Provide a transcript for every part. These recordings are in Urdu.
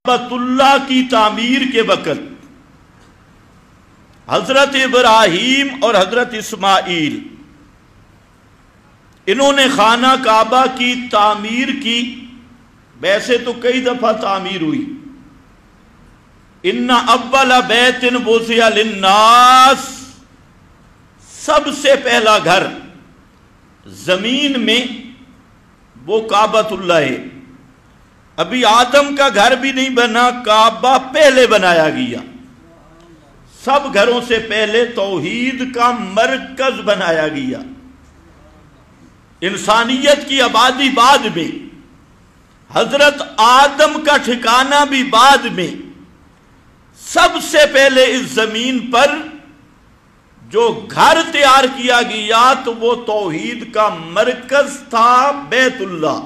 بیت اللہ کی تعمیر کے وقت حضرت ابراہیم اور حضرت اسماعیل انہوں نے خانہ کعبہ کی تعمیر کی. ویسے تو کئی دفعہ تعمیر ہوئی. ان اول بیت وضع للناس، سب سے پہلا گھر زمین میں وہ کعبۃ اللہ ہے. ابھی آدم کا گھر بھی نہیں بنا، کعبہ پہلے بنایا گیا. سب گھروں سے پہلے توحید کا مرکز بنایا گیا. انسانیت کی آبادی بعد میں، حضرت آدم کا ٹھکانہ بھی بعد میں. سب سے پہلے اس زمین پر جو گھر تیار کیا گیا تو وہ توحید کا مرکز تھا، بیت اللہ،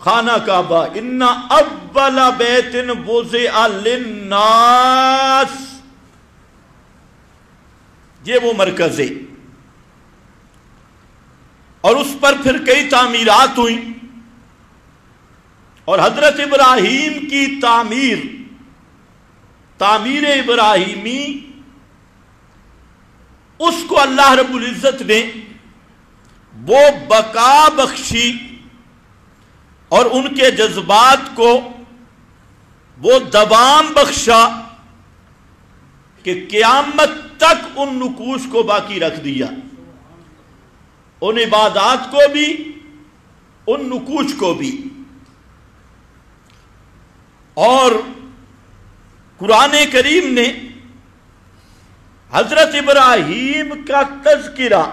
خانہ کعبہ. ان اول بیت وضع للناس، یہ وہ مرکز ہے. اور اس پر پھر کئی تعمیرات ہوئیں. اور حضرت ابراہیم کی تعمیر ابراہیمی، اس کو اللہ رب العزت نے وہ بقا بخشی اور ان کے جذبات کو وہ دوام بخشا کہ قیامت تک ان نقوش کو باقی رکھ دیا، ان عبادات کو بھی، ان نقوش کو بھی. اور قرآن کریم نے حضرت ابراہیم کا تذکرہ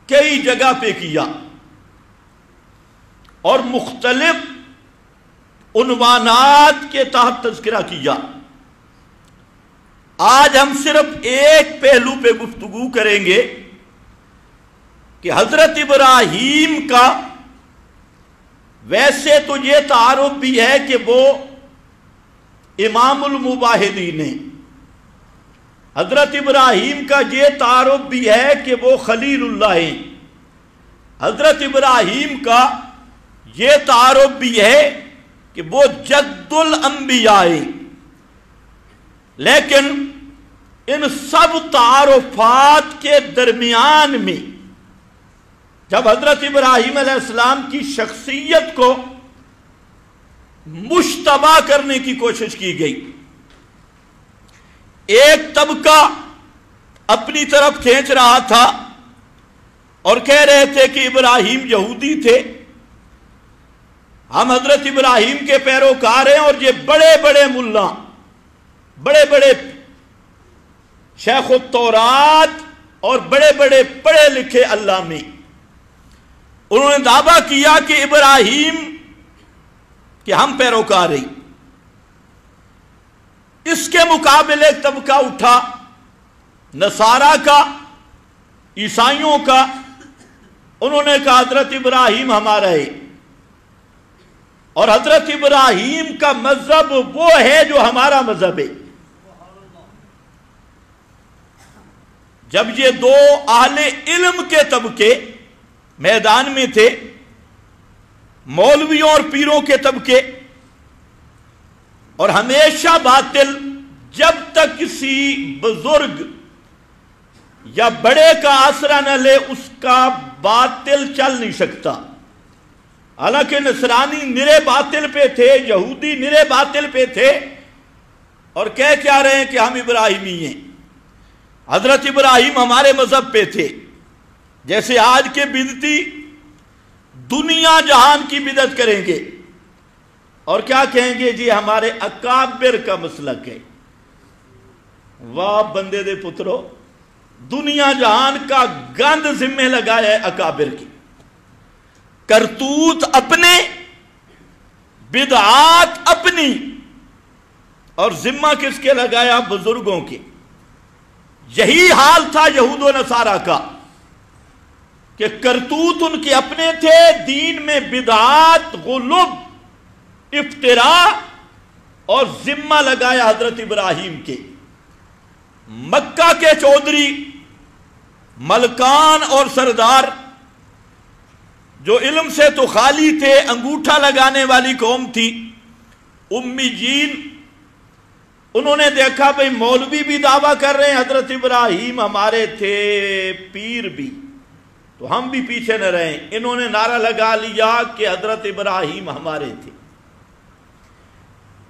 کئی جگہ پہ کیا اور مختلف عنوانات کے تحت تذکرہ کیا. آج ہم صرف ایک پہلو پہ گفتگو کریں گے کہ حضرت ابراہیم کا ویسے تو یہ تعارف بھی ہے کہ وہ امام الموحدین ہیں. حضرت ابراہیم کا یہ تعارف بھی ہے کہ وہ خلیل اللہ ہیں. حضرت ابراہیم کا یہ تعارف بھی ہے کہ وہ جد الانبیاء ہیں. لیکن ان سب تعارفات کے درمیان میں جب حضرت ابراہیم علیہ السلام کی شخصیت کو مشتبہ کرنے کی کوشش کی گئی، ایک طبقہ اپنی طرف کھینچ رہا تھا اور کہہ رہے تھے کہ ابراہیم یہودی تھے، ہم حضرت ابراہیم کے پیروکار ہیں، اور یہ بڑے بڑے ملا، بڑے بڑے شیخ التورات اور بڑے بڑے پڑھے لکھے علامے، انہوں نے دعویٰ کیا کہ ابراہیم کہ ہم پیروکار ہیں. اس کے مقابلے ایک طبقہ اٹھا نصارہ کا، عیسائیوں کا. انہوں نے کہا حضرت ابراہیم ہمارا ہے، اور حضرت ابراہیم کا مذہب وہ ہے جو ہمارا مذہب ہے. جب یہ دو اہل علم کے طبقے میدان میں تھے، مولویوں اور پیروں کے طبقے، اور ہمیشہ باطل جب تک کسی بزرگ یا بڑے کا آسرا نہ لے اس کا باطل چل نہیں سکتا. حالانکہ نصرانی نرے باطل پہ تھے، یہودی نرے باطل پہ تھے، اور کہہ کیا رہے ہیں کہ ہم ابراہیمی ہیں. حضرت ابراہیم ہمارے مذہب پہ تھے. جیسے آج کے بدعتی دنیا جہان کی بدعت کریں گے اور کیا کہیں گے، جی ہمارے اکابر کا مسلک ہے. واہ بندے دے پترو، دنیا جہان کا گند ذمہ لگایا ہے اکابر کی. کرتوت اپنے، بدعات اپنی، اور ذمہ کس کے لگایا؟ بزرگوں کے. یہی حال تھا یہود و نصارہ کا کہ کرتوت ان کے اپنے تھے، دین میں بدعات، غلو، افتراء، اور ذمہ لگایا حضرت ابراہیم کے. مکہ کے چودھری، ملکان اور سردار جو علم سے تو خالی تھے، انگوٹھا لگانے والی قوم تھی، امی جین، انہوں نے دیکھا بھئی مولوی بھی دعویٰ کر رہے ہیں حضرت ابراہیم ہمارے تھے، پیر بھی، تو ہم بھی پیچھے نہ رہیں۔ انہوں نے نعرہ لگا لیا کہ حضرت ابراہیم ہمارے تھے۔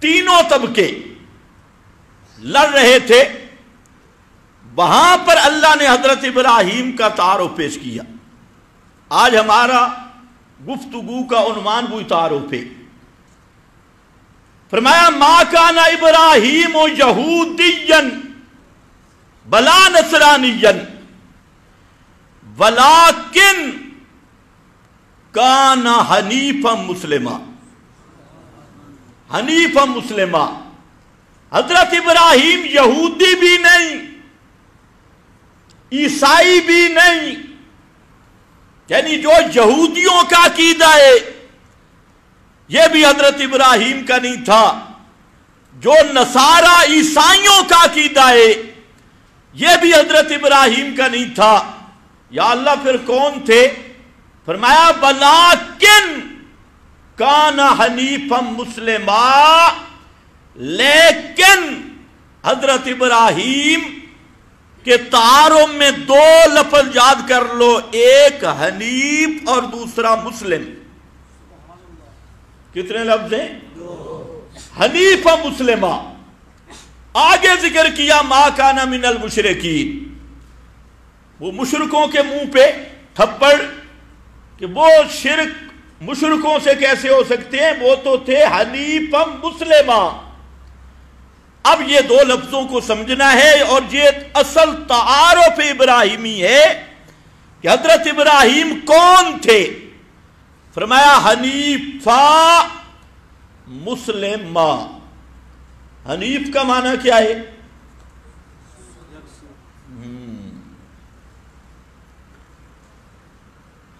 تینوں طبقے لڑ رہے تھے، وہاں پر اللہ نے حضرت ابراہیم کا تعارف پیش کیا۔ آج ہمارا گفتگو کا عنوان وہی تعارف ہے۔ فرمایا ما کان ابراہیم یہودیا بلا نصرانیا ولیکن کان حنیفا مسلما۔ حنیفا مسلما، حضرت ابراہیم یہودی بھی نہیں، عیسائی بھی نہیں، یعنی جو یہودیوں کا عقیدہ ہے یہ بھی حضرت ابراہیم کا نہیں تھا، جو نصارہ عیسائیوں کا عقیدہ ہے یہ بھی حضرت ابراہیم کا نہیں تھا۔ یا اللہ پھر کون تھے؟ فرمایا ولیکن کان حنیفا مسلما، لیکن حضرت ابراہیم کے تعارف میں دو لفظ یاد کر لو، ایک حنیف اور دوسرا مسلم۔ کتنے لفظ ہیں؟ حنیفا مسلما۔ آگے ذکر کیا ما کان من المشرکین، وہ مشرکوں کے منہ پہ تھپڑ کہ وہ شرک مشرکوں سے کیسے ہو سکتے ہیں، وہ تو تھے حنیفا مسلما۔ اب یہ دو لفظوں کو سمجھنا ہے، اور یہ اصل تعارف ابراہیمی ہے کہ حضرت ابراہیم کون تھے۔ فرمایا حنیفا مسلما۔ حنیف کا معنی کیا ہے؟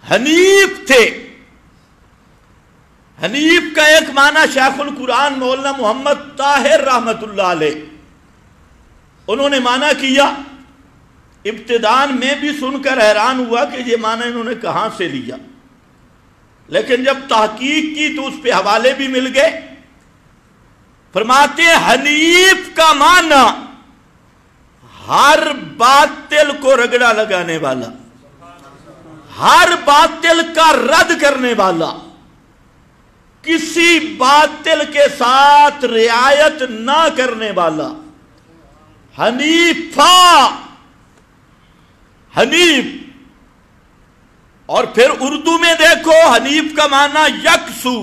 حنیف تھے۔ حنیف کا ایک معنی شیخ القرآن مولانا محمد طاہر رحمت اللہ علیہ انہوں نے معنی کیا، ابتدان میں بھی سن کر حیران ہوا کہ یہ معنی انہوں نے کہاں سے لیا، لیکن جب تحقیق کی تو اس پہ حوالے بھی مل گئے۔ فرماتے ہیں حنیف کا معنی ہر باطل کو رگڑا لگانے والا، ہر باطل کا رد کرنے والا، کسی باطل کے ساتھ رعایت نہ کرنے والا۔ حنیفا، حنیف۔ اور پھر اردو میں دیکھو حنیف کا معنی یکسو،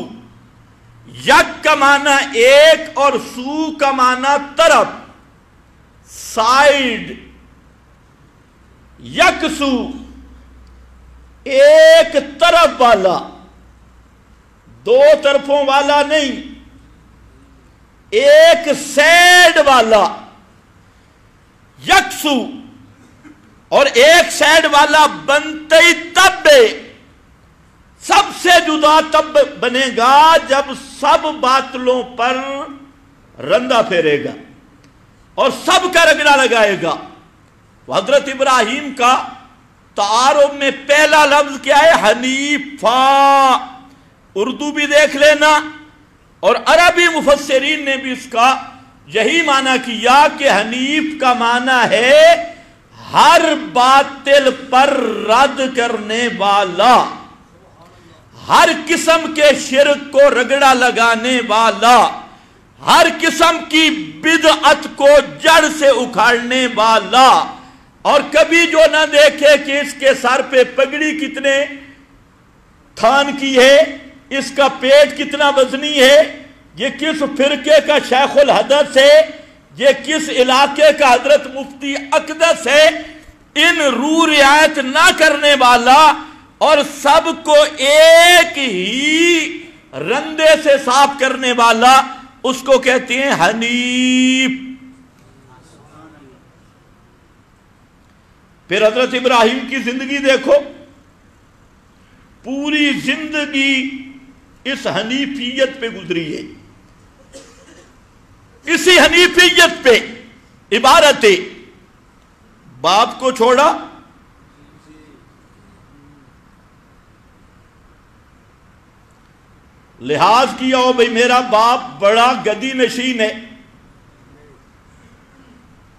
یک کا معنی ایک اور سو کا معنی طرف، سائیڈ۔ یکسو ایک طرف والا، دو طرفوں والا نہیں، ایک سائیڈ والا۔ یکسو اور ایک سائیڈ والا بنتے ہی تب سب سے جدا تب بنے گا جب سب باطلوں پر رندہ پھیرے گا اور سب کا رگڑا لگائے گا۔ حضرت ابراہیم کا تعارف میں پہلا لفظ کیا ہے؟ حنیفا۔ اردو بھی دیکھ لینا، اور عربی مفسرین نے بھی اس کا یہی معنی کیا کہ حنیف کا معنی ہے ہر باطل پر رد کرنے والا، ہر قسم کے شرک کو رگڑا لگانے والا، ہر قسم کی بدعت کو جڑ سے اکھاڑنے والا۔ اور کبھی جو نہ دیکھے کہ اس کے سر پہ پگڑی کتنے تھان کی ہے، اس کا پیٹ کتنا وزنی ہے، یہ کس فرقے کا شیخ الحدث ہے، یہ کس علاقے کا حضرت مفتی اقدس ہے، ان رو رعایت نہ کرنے والا اور سب کو ایک ہی رندے سے صاف کرنے والا، اس کو کہتے ہیں حنیف۔ پھر حضرت ابراہیم کی زندگی دیکھو، پوری زندگی اس حنیفیت پہ گزری ہے، اسی حنیفیت پہ عبارت ہے۔ باپ کو چھوڑا، لحاظ کیا ہو بھئی میرا باپ بڑا گدی نشین ہے،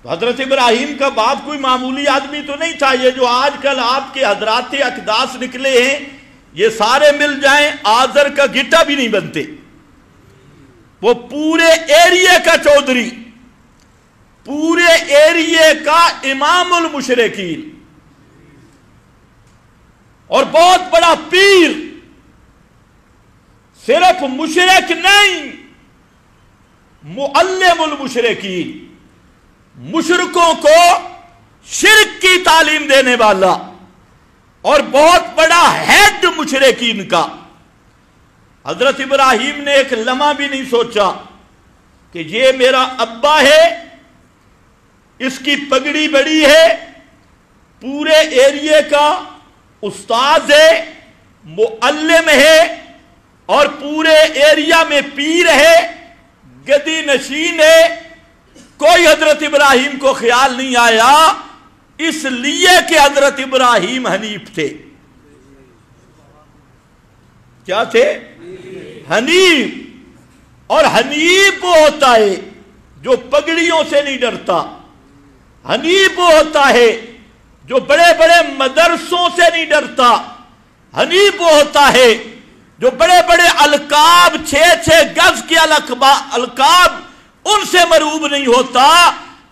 تو حضرت ابراہیم کا باپ کوئی معمولی آدمی تو نہیں تھا. یہ جو آج کل آپ کے حضرات اقداس نکلے ہیں یہ سارے مل جائیں آذر کا گٹا بھی نہیں بنتے. وہ پورے ایریے کا چودھری، پورے ایریے کا امام المشرکین اور بہت بڑا پیر. صرف مشرک نہیں، معلم المشرکین، مشرکوں کو شرک کی تعلیم دینے والا اور بہت بڑا ہیڈ مشرکین کا. حضرت ابراہیم نے ایک لمحہ بھی نہیں سوچا کہ یہ میرا ابا ہے، اس کی پگڑی بڑی ہے، پورے ایریے کا استاد ہے، معلم ہے اور پورے ایریا میں پیر ہے، گدی نشین ہے. کوئی حضرت ابراہیم کو خیال نہیں آیا، اس لیے کہ حضرت ابراہیم حنیف تھے. کیا تھے؟ حنیف. اور حنیف وہ ہوتا ہے جو پگڑیوں سے نہیں ڈرتا. حنیف وہ ہوتا ہے جو بڑے بڑے مدرسوں سے نہیں ڈرتا. حنیف وہ ہوتا ہے جو بڑے بڑے القاب 6 گز کے القاب ان سے مروب نہیں ہوتا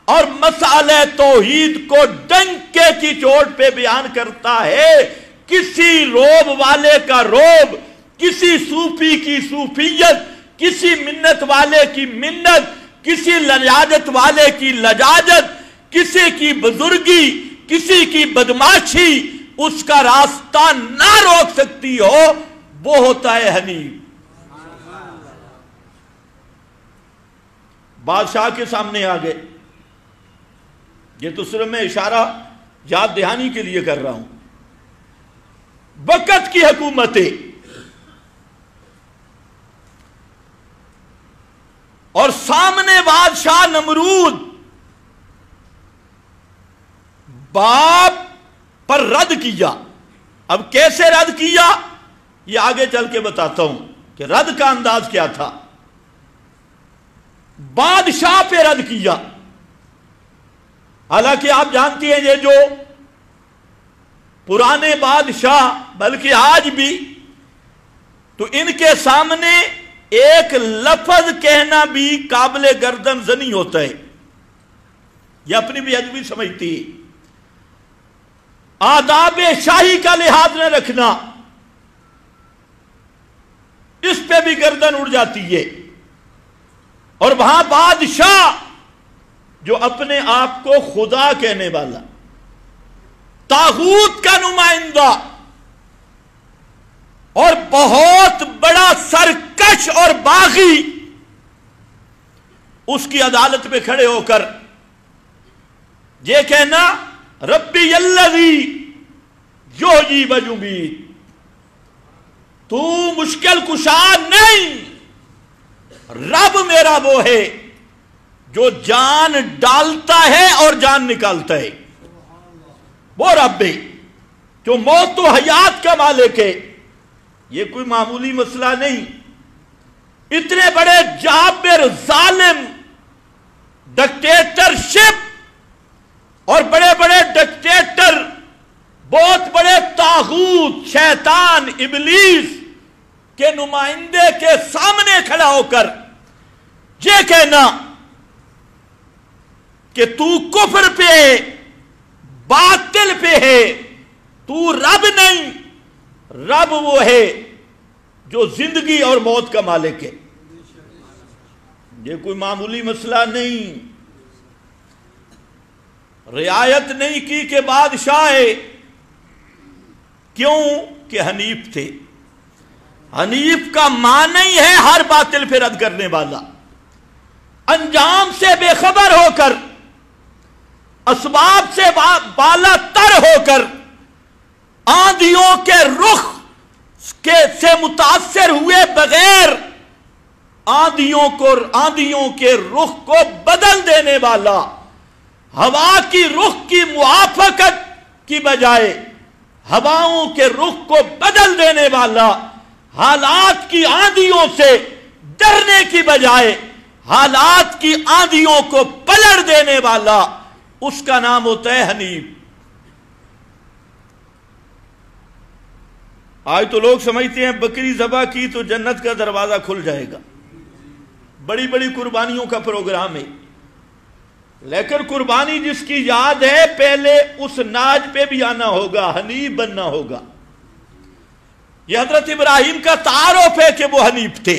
اور مسئلہ توحید کو ڈنکے کی چوٹ پہ بیان کرتا ہے. کسی روب والے کا روب، کسی صوفی کی صوفیت، کسی منت والے کی منت، کسی لجاجت والے کی لجاجت، کسی کی بزرگی، کسی کی بدماشی اس کا راستہ نہ روک سکتی ہو. وہ ہوتا ہے حنیف. بادشاہ کے سامنے آ گئے. یہ تو صرف میں اشارہ یاد دہانی کے لیے کر رہا ہوں. وقت کی حکومتیں اور سامنے بادشاہ نمرود باپ پر رد کیا. اب کیسے رد کیا یہ آگے چل کے بتاتا ہوں کہ رد کا انداز کیا تھا. بادشاہ پہ رد کیا. حالانکہ آپ جانتی ہیں یہ جو پرانے بادشاہ بلکہ آج بھی تو ان کے سامنے ایک لفظ کہنا بھی قابل گردن زنی ہوتا ہے. یہ اپنی بھی ادبی سمجھتی ہے. آداب شاہی کا لحاظ نہ رکھنا، اس پہ بھی گردن اڑ جاتی ہے. اور وہاں بادشاہ جو اپنے آپ کو خدا کہنے والا، طاغوت کا نمائندہ اور بہت بڑا سرکش اور باغی، اس کی عدالت میں کھڑے ہو کر یہ کہنا ربی الذی یحیی و یمیت، تو مشکل کشا نہیں، رب میرا وہ ہے جو جان ڈالتا ہے اور جان نکالتا ہے. وہ رب ہے جو موت و حیات کا مالک ہے. یہ کوئی معمولی مسئلہ نہیں. اتنے بڑے جابر ظالم ڈکٹیٹرشپ اور بڑے بڑے ڈکٹیٹر، بہت بڑے طاغوت شیطان ابلیس کے نمائندے کے سامنے کھڑا ہو کر یہ کہنا کہ تو کفر پہ ہے، باطل پہ ہے، تو رب نہیں. رب وہ ہے جو زندگی اور موت کا مالک ہے. یہ کوئی معمولی مسئلہ نہیں. رعایت نہیں کی کہ بادشاہ ہے. کیوں؟ کہ حنیف تھے. حنیف کا معنی ہی ہے ہر باطل پہ رد کرنے والا، انجام سے بے خبر ہو کر، اسباب سے بالا تر ہو کر، آندھیوں کے رخ سے متاثر ہوئے بغیر آندھیوں کے رخ کو بدل دینے والا، ہوا کی رخ کی موافقت کی بجائے ہواؤں کے رخ کو بدل دینے والا، حالات کی آندھیوں سے ڈرنے کی بجائے حالات کی آندھیوں کو پلٹ دینے والا، اس کا نام ہوتا ہے حنیف۔ آج تو لوگ سمجھتے ہیں بکری ذبح کی تو جنت کا دروازہ کھل جائے گا، بڑی بڑی قربانیوں کا پروگرام ہے، لیکن قربانی جس کی یاد ہے پہلے اس ناج پہ بھی آنا ہوگا، حنیف بننا ہوگا۔ یہ حضرت ابراہیم کا تعارف ہے کہ وہ حنیف تھے،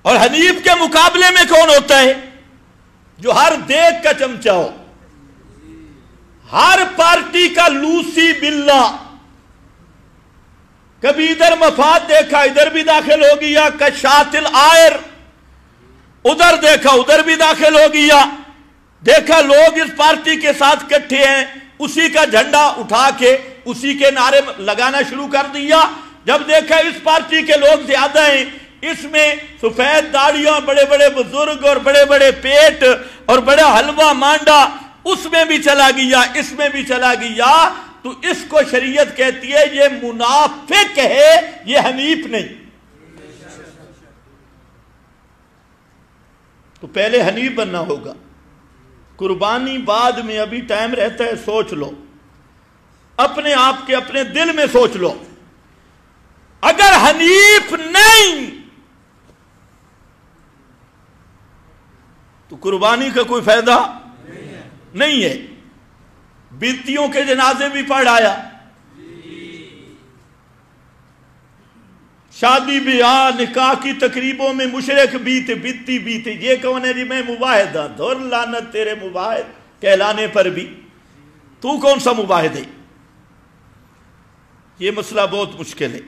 اور حنیف کے مقابلے میں کون ہوتا ہے؟ جو ہر دیگ کا چمچہ ہو، ہر پارٹی کا لوسی بلا، کبھی ادھر مفاد دیکھا ادھر بھی داخل ہو گیا، کشات العائر، ادھر دیکھا ادھر بھی داخل ہو گیا، دیکھا لوگ اس پارٹی کے ساتھ اکٹھے ہیں، اسی کا جھنڈا اٹھا کے اسی کے نعرے لگانا شروع کر دیا۔ جب دیکھا اس پارٹی کے لوگ زیادہ ہیں، اس میں سفید داڑیاں، بڑے بڑے بزرگ اور بڑے بڑے پیٹ اور بڑا حلوہ مانڈا، اس میں بھی چلا گیا، اس میں بھی چلا گیا، تو اس کو شریعت کہتی ہے یہ منافق ہے، یہ حنیف نہیں۔ تو پہلے حنیف بننا ہوگا، قربانی بعد میں، ابھی ٹائم رہتا ہے، سوچ لو، اپنے آپ کے اپنے دل میں سوچ لو، اگر حنیف نہیں تو قربانی کا کوئی فائدہ نہیں ہے۔ بیتیوں کے جنازے بھی پڑھ آیا، شادی بیاہ نکاح کی تقریبوں میں مشرک بیتی بیتے، یہ کون ہے جی؟ میں مباہدہ، دھر لعنت تیرے مباہد کہلانے پر بھی، تو کون سا مباہد ہے؟ یہ مسئلہ بہت مشکل ہے۔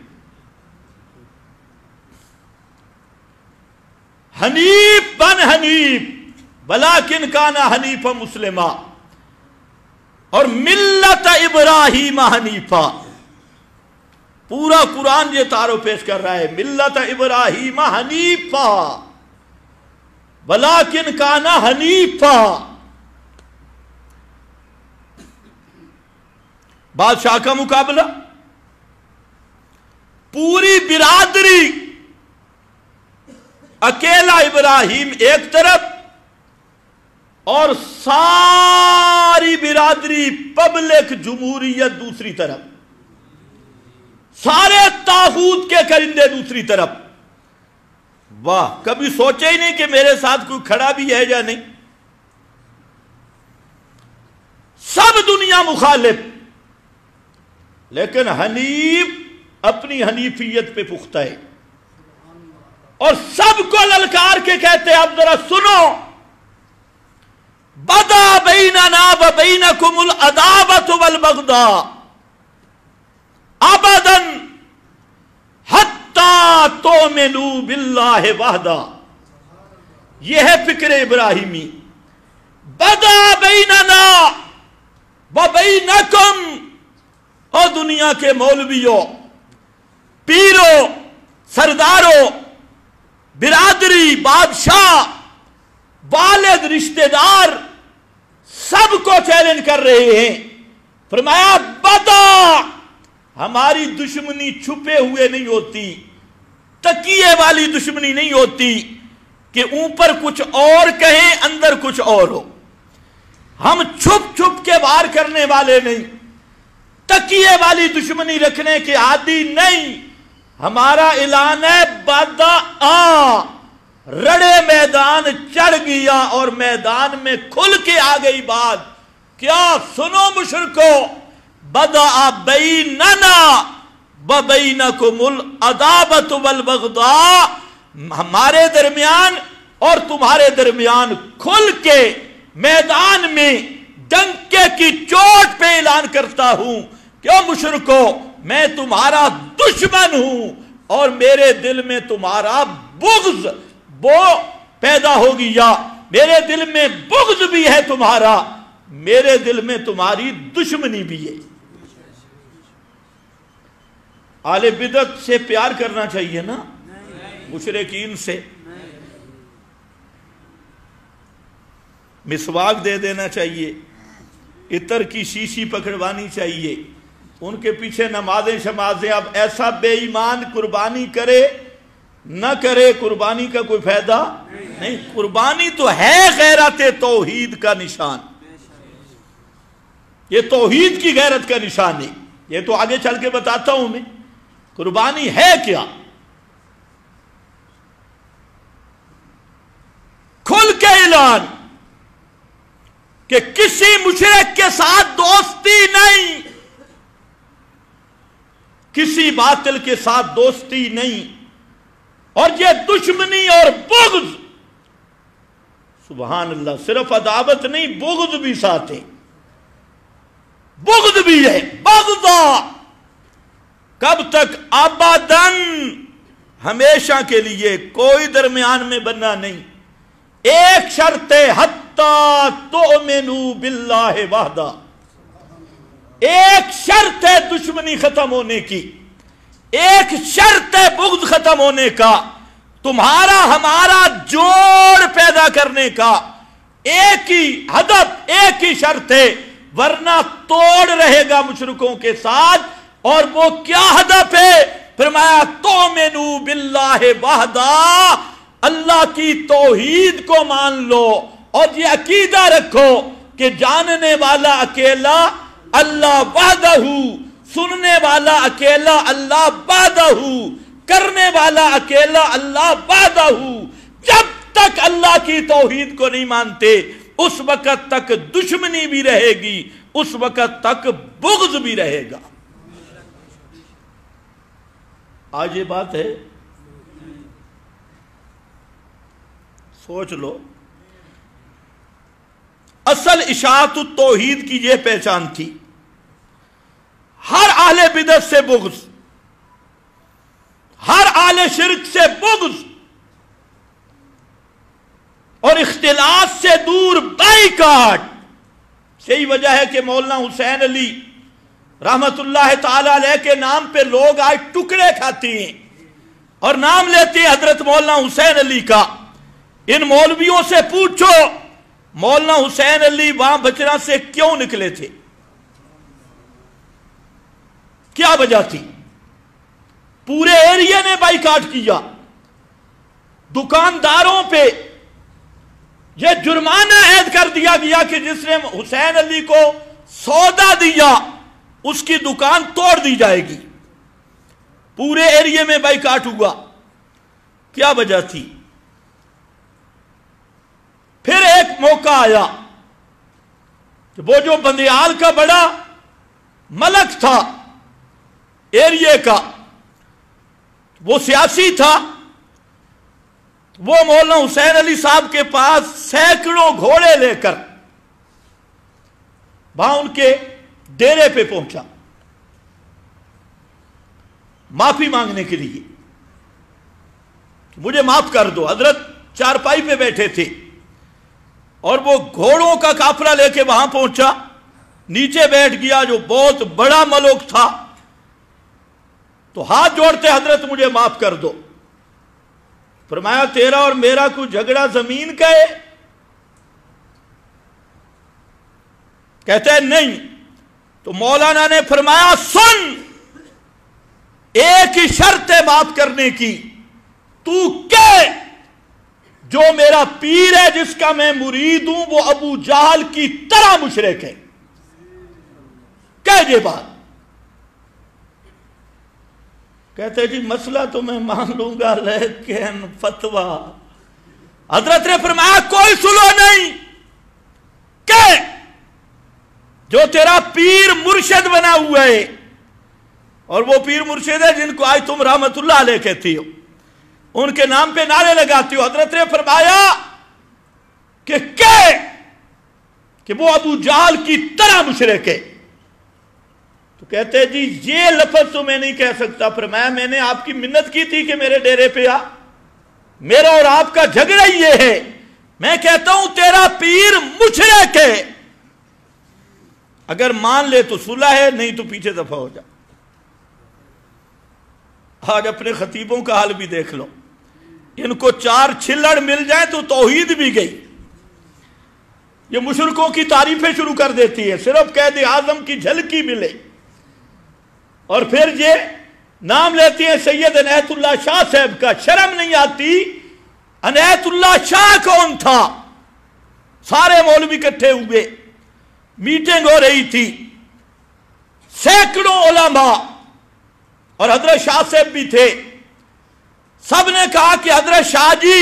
حنیف بن حنیف، ولیکن کان حنیفا مسلما، اور ملت ابراہیم حنیفا، پورا قرآن یہ تعارف پیش کر رہا ہے، ملت ابراہیم حنیفا ولیکن کان حنیفا۔ بادشاہ کا مقابلہ، پوری برادری، اکیلا ابراہیم ایک طرف اور ساری برادری پبلک جمہوریت دوسری طرف، سارے طاغوت کے کرندے دوسری طرف۔ واہ، کبھی سوچے ہی نہیں کہ میرے ساتھ کوئی کھڑا بھی ہے یا نہیں، سب دنیا مخالف، لیکن حنیف اپنی حنیفیت پہ پختہ ہے، اور سب کو للکار کے کہتے ہیں اب ذرا سنو، بدا بیننا و بینکم العداوۃ والبغضاء ابدا حتی تؤمنوا باللہ وحدہ۔ یہ ہے فکر ابراہیمی، بدا بیننا و بینکم، اور دنیا کے مولویوں، پیروں، سرداروں، برادری، بادشاہ، والد، رشتہ دار، سب کو چیلنج کر رہے ہیں۔ فرمایا بدا، ہماری دشمنی چھپے ہوئے نہیں ہوتی، تکیے والی دشمنی نہیں ہوتی کہ اوپر کچھ اور کہیں اندر کچھ اور ہو، ہم چھپ چھپ کے وار کرنے والے نہیں، تکیے والی دشمنی رکھنے کے عادی نہیں۔ ہمارا اعلان ہے بدآ، رڑے میدان چڑھ گیا اور میدان میں کھل کے آ گئی بات، کیا سنو مشرکو، بدآ بیننا و بینکم العداوۃ والبغضاء، ہمارے درمیان اور تمہارے درمیان کھل کے میدان میں ڈنکے کی چوٹ پہ اعلان کرتا ہوں، کیوں مشرکو، میں تمہارا دشمن ہوں اور میرے دل میں تمہارا بغض وہ پیدا ہو گیا، میرے دل میں بغض بھی ہے تمہارا، میرے دل میں تمہاری دشمنی بھی ہے۔ اہل بدعت سے پیار کرنا چاہیے نا، مشرکین سے مسواک دے دینا چاہیے، عطر کی شیشی پکڑوانی چاہیے، ان کے پیچھے نمازیں شمازیں. اب ایسا بے ایمان قربانی کرے نہ کرے، قربانی کا کوئی فائدہ نہیں. قربانی تو ہے غیرت توحید کا نشان، یہ توحید کی غیرت کا نشان ہے. یہ تو آگے چل کے بتاتا ہوں میں قربانی ہے کیا. کھل کے اعلان کہ کسی مشرک کے ساتھ دوستی نہیں، کسی باطل کے ساتھ دوستی نہیں، اور یہ دشمنی اور بغض، سبحان اللہ، صرف عداوت نہیں بغض بھی ساتھ ہے. بغض بھی ہے، بغضا کب تک؟ ابداً، ہمیشہ کے لیے، کوئی درمیان میں بننا نہیں. ایک شرط ہے حتی تؤمنوا باللہ وحدہ، ایک شرط ہے دشمنی ختم ہونے کی، ایک شرط ہے بغض ختم ہونے کا، تمہارا ہمارا جوڑ پیدا کرنے کا ایک ہی ہدف، ایک ہی شرط ہے، ورنہ توڑ رہے گا مشرکوں کے ساتھ. اور وہ کیا ہدف ہے؟ فرمایا تؤمنوا باللہ وحدہ، اللہ کی توحید کو مان لو اور یہ عقیدہ رکھو کہ جاننے والا اکیلا اللہ وحدہ، سننے والا اکیلا اللہ وحدہ، کرنے والا اکیلا اللہ وحدہ. جب تک اللہ کی توحید کو نہیں مانتے اس وقت تک دشمنی بھی رہے گی، اس وقت تک بغض بھی رہے گا. آج یہ بات ہے، سوچ لو. اصل اشاعت التوحید کی یہ پہچان تھی، ہر اہل بدعت سے بغض، ہر اہل شرک سے بغض، اور اختلاف سے دور بائیکاٹ. یہی وجہ ہے کہ مولانا حسین علی رحمت اللہ تعالی علیہ کے نام پہ لوگ آج ٹکڑے کھاتے ہیں اور نام لیتے ہیں حضرت مولانا حسین علی کا. ان مولویوں سے پوچھو مولانا حسین علی وہاں بچرا سے کیوں نکلے تھے، کیا وجہ تھی؟ پورے ایریا نے بائیکاٹ کیا. دکانداروں پہ یہ جرمانہ عائد کر دیا گیا کہ جس نے حسین علی کو سودا دیا اس کی دکان توڑ دی جائے گی. پورے ایریا میں بائیکاٹ ہوا. کیا وجہ تھی؟ پھر ایک موقع آیا کہ وہ جو بندیال کا بڑا ملک تھا ایریا کا، وہ سیاسی تھا، وہ مولانا حسین علی صاحب کے پاس سینکڑوں گھوڑے لے کر وہاں ان کے ڈیرے پہ پہنچا معافی مانگنے کے لیے. مجھے معاف کر دو. حضرت چارپائی پہ بیٹھے تھے اور وہ گھوڑوں کا قافلہ لے کے وہاں پہنچا، نیچے بیٹھ گیا جو بہت بڑا ملوک تھا، تو ہاتھ جوڑتے حضرت مجھے معاف کر دو. فرمایا تیرا اور میرا کوئی جھگڑا زمین کا ہے؟ کہتے ہیں نہیں. تو مولانا نے فرمایا سن، ایک ہی شرط ہے معاف کرنے کی، تو کہ جو میرا پیر ہے جس کا میں مرید ہوں وہ ابو جہل کی طرح مشرک ہے. کہہ یہ بات. کہتے جی مسئلہ تو میں مان لوں گا لیکن فتویٰ. حضرت نے فرمایا کوئی سلو نہیں، کہ جو تیرا پیر مرشد بنا ہوا ہے، اور وہ پیر مرشد ہے جن کو آج تم رحمت اللہ علیہ کہتی ہو، ان کے نام پہ نعرے لگاتی ہو. حضرت نے فرمایا کہ وہ ابو جہل کی طرح مشرک ہے. تو کہتے جی یہ لفظ تو میں نہیں کہہ سکتا. فرمایا میں نے آپ کی منت کی تھی کہ میرے ڈیرے پہ آ. میرا اور آپ کا جھگڑا یہ ہے، میں کہتا ہوں تیرا پیر مشرک ہے. اگر مان لے تو صلح ہے، نہیں تو پیچھے دفع ہو جا. آج اپنے خطیبوں کا حال بھی دیکھ لو. ان کو 4 چھلڑ مل جائیں تو توحید بھی گئی. یہ مشرکوں کی تعریفیں شروع کر دیتی ہے، صرف قائد اعظم کی جھلکی ملے اور پھر یہ نام لیتے ہیں سید عنایت اللہ شاہ صاحب کا. شرم نہیں آتی؟ عنایت اللہ شاہ کون تھا؟ سارے مولوی اکٹھے ہوئے, میٹنگ ہو رہی تھی, سینکڑوں علماء اور حضرت شاہ صاحب بھی تھے. سب نے کہا کہ حضرت شاہ جی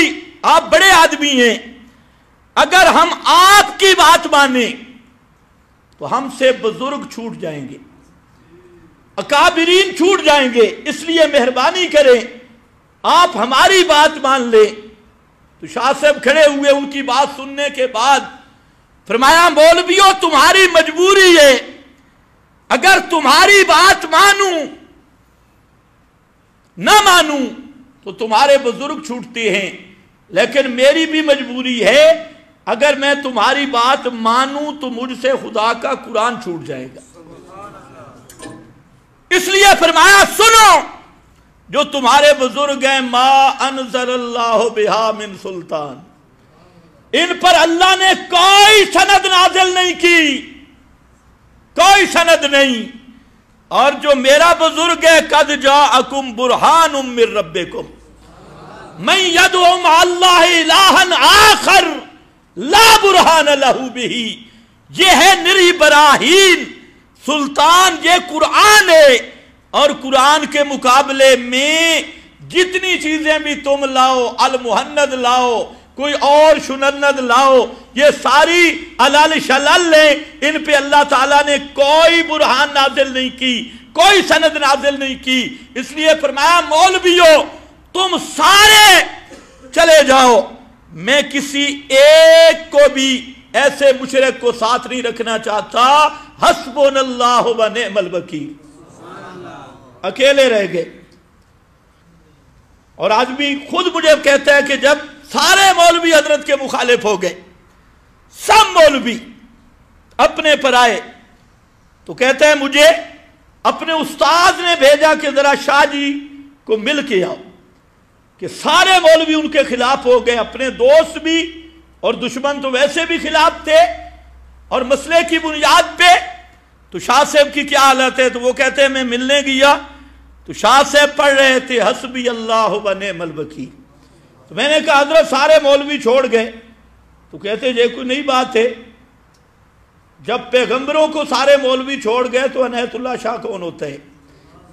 آپ بڑے آدمی ہیں, اگر ہم آپ کی بات مانیں تو ہم سے بزرگ چھوٹ جائیں گے, اکابرین چھوٹ جائیں گے, اس لیے مہربانی کریں آپ ہماری بات مان لیں. تو شاہ صاحب کھڑے ہوئے, ان کی بات سننے کے بعد فرمایا مولویوں تمہاری مجبوری ہے, اگر تمہاری بات مانوں نہ مانوں تو تمہارے بزرگ چھوٹتے ہیں, لیکن میری بھی مجبوری ہے, اگر میں تمہاری بات مانوں تو مجھ سے خدا کا قرآن چھوٹ جائے گا. اس لیے فرمایا سنو, جو تمہارے بزرگ ہیں ما انزل اللہ بہا من سلطان, ان پر اللہ نے کوئی سند نازل نہیں کی, کوئی سند نہیں. اور جو میرا بزرگ ہے قد جاءکم برہان من ربکم من یدعو مع اللہ الہا آخر لا برہان لہ بہ, یہ ہے نری براہین سلطان, یہ قرآن ہے. اور قرآن کے مقابلے میں جتنی چیزیں بھی تم لاؤ, المحند لاؤ, کوئی اور شنند لاؤ, یہ ساری علل شلل ہیں, ان پہ اللہ تعالیٰ نے کوئی برہان نازل نہیں کی, کوئی سند نازل نہیں کی. اس لیے فرمایا مولویوں تم سارے چلے جاؤ, میں کسی ایک کو بھی ایسے مشرک کو ساتھ نہیں رکھنا چاہتا. حسبنا اللہ و نعم الوکیل. اکیلے رہ گئے. اور آج بھی خود مجھے کہتا ہے کہ جب سارے مولوی حضرت کے مخالف ہو گئے, سب مولوی اپنے پر آئے, تو کہتا ہے مجھے اپنے استاد نے بھیجا کہ ذرا شاہ جی کو مل کے آؤ, کہ سارے مولوی ان کے خلاف ہو گئے, اپنے دوست بھی اور دشمن تو ویسے بھی خلاف تھے. اور مسئلے کی بنیاد پہ تو شاہ صاحب کی کیا حالت ہے, تو وہ کہتے ہیں میں ملنے گیا تو شاہ صاحب پڑھ رہے تھے حسبی اللہ و نعم الوکیل. تو میں نے کہا حضرت سارے مولوی چھوڑ گئے, تو کہتے یہ کوئی نئی بات ہے, جب پیغمبروں کو سارے مولوی چھوڑ گئے تو عنایت اللہ شاہ کون ہوتا ہے؟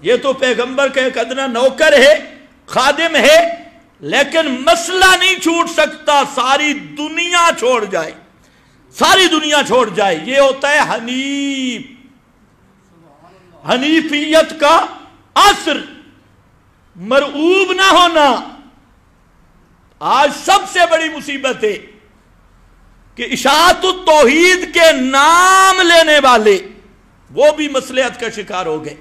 یہ تو پیغمبر کا ایک ادنا نوکر ہے, خادم ہے, لیکن مسئلہ نہیں چھوٹ سکتا, ساری دنیا چھوڑ جائے, ساری دنیا چھوڑ جائے. یہ ہوتا ہے حنیف, حنیفیت کا اثر, مرعوب نہ ہونا. آج سب سے بڑی مصیبت ہے کہ اشاعت التوحید کے نام لینے والے وہ بھی مصلحت کا شکار ہو گئے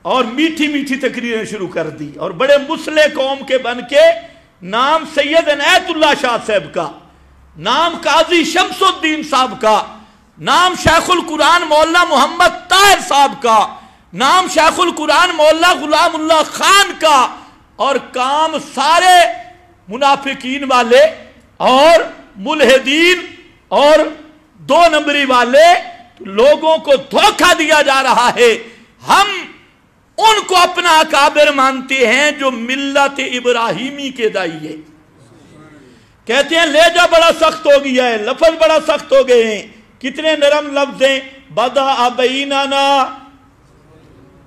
اور میٹھی میٹھی تقریریں شروع کر دی, اور بڑے مصلح قوم کے بن کے نام سید عنایت اللہ شاہ صاحب کا, نام قاضی شمس الدین صاحب کا, نام شیخ القرآن مولانا محمد طاہر صاحب کا, نام شیخ القرآن مولانا غلام اللہ خان کا, اور کام سارے منافقین والے اور ملحدین اور دو نمبری والے. لوگوں کو دھوکہ دیا جا رہا ہے. ہم ان کو اپنا اکابر مانتے ہیں جو ملت ابراہیمی کے دائی ہے. کہتے ہیں لہجہ بڑا سخت ہو گیا ہے, لفظ بڑا سخت ہو گئے ہیں. کتنے نرم لفظ ہیں, بدا بیننا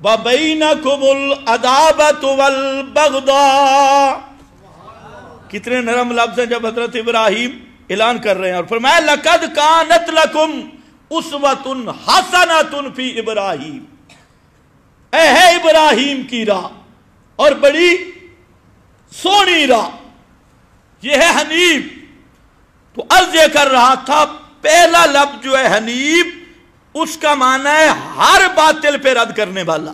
وبینکم العداوۃ والبغضاء. کتنے نرم لفظ ہیں جب حضرت ابراہیم اعلان کر رہے ہیں. اور فرمایا لقد کانت لکم اسوۃ حسنۃ فی ابراہیم, اے ہے ابراہیم کی راہ اور بڑی سونی راہ, یہ ہے حنیف. تو عرض یہ کر رہا تھا پہلا لفظ جو ہے حنیف, اس کا معنی ہے ہر باطل پہ رد کرنے والا,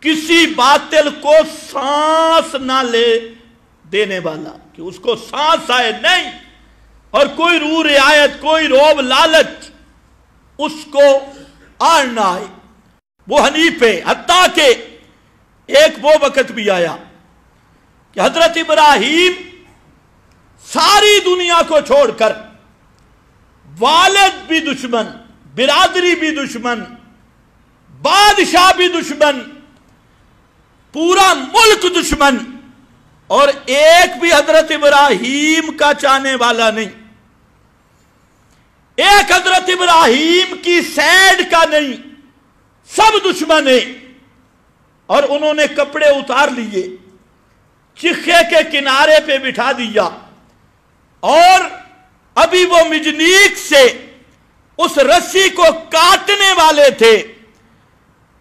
کسی باطل کو سانس نہ لے دینے والا, کہ اس کو سانس آئے نہیں, اور کوئی روح رعایت, کوئی روب لالچ اس کو آڑ نہ آئے, وہ حنیف ہے. حتیٰ کہ ایک وہ وقت بھی آیا کہ حضرت ابراہیم ساری دنیا کو چھوڑ کر, والد بھی دشمن, برادری بھی دشمن, بادشاہ بھی دشمن، پورا ملک دشمن، اور ایک بھی حضرت ابراہیم کا چاہنے والا نہیں، ایک حضرت ابراہیم کی سائیڈ کا نہیں، سب دشمن ہیں۔ اور انہوں نے کپڑے اتار لیے، چکھے کے کنارے پہ بٹھا دیا، اور ابھی وہ مجنیک سے اس رسی کو کاٹنے والے تھے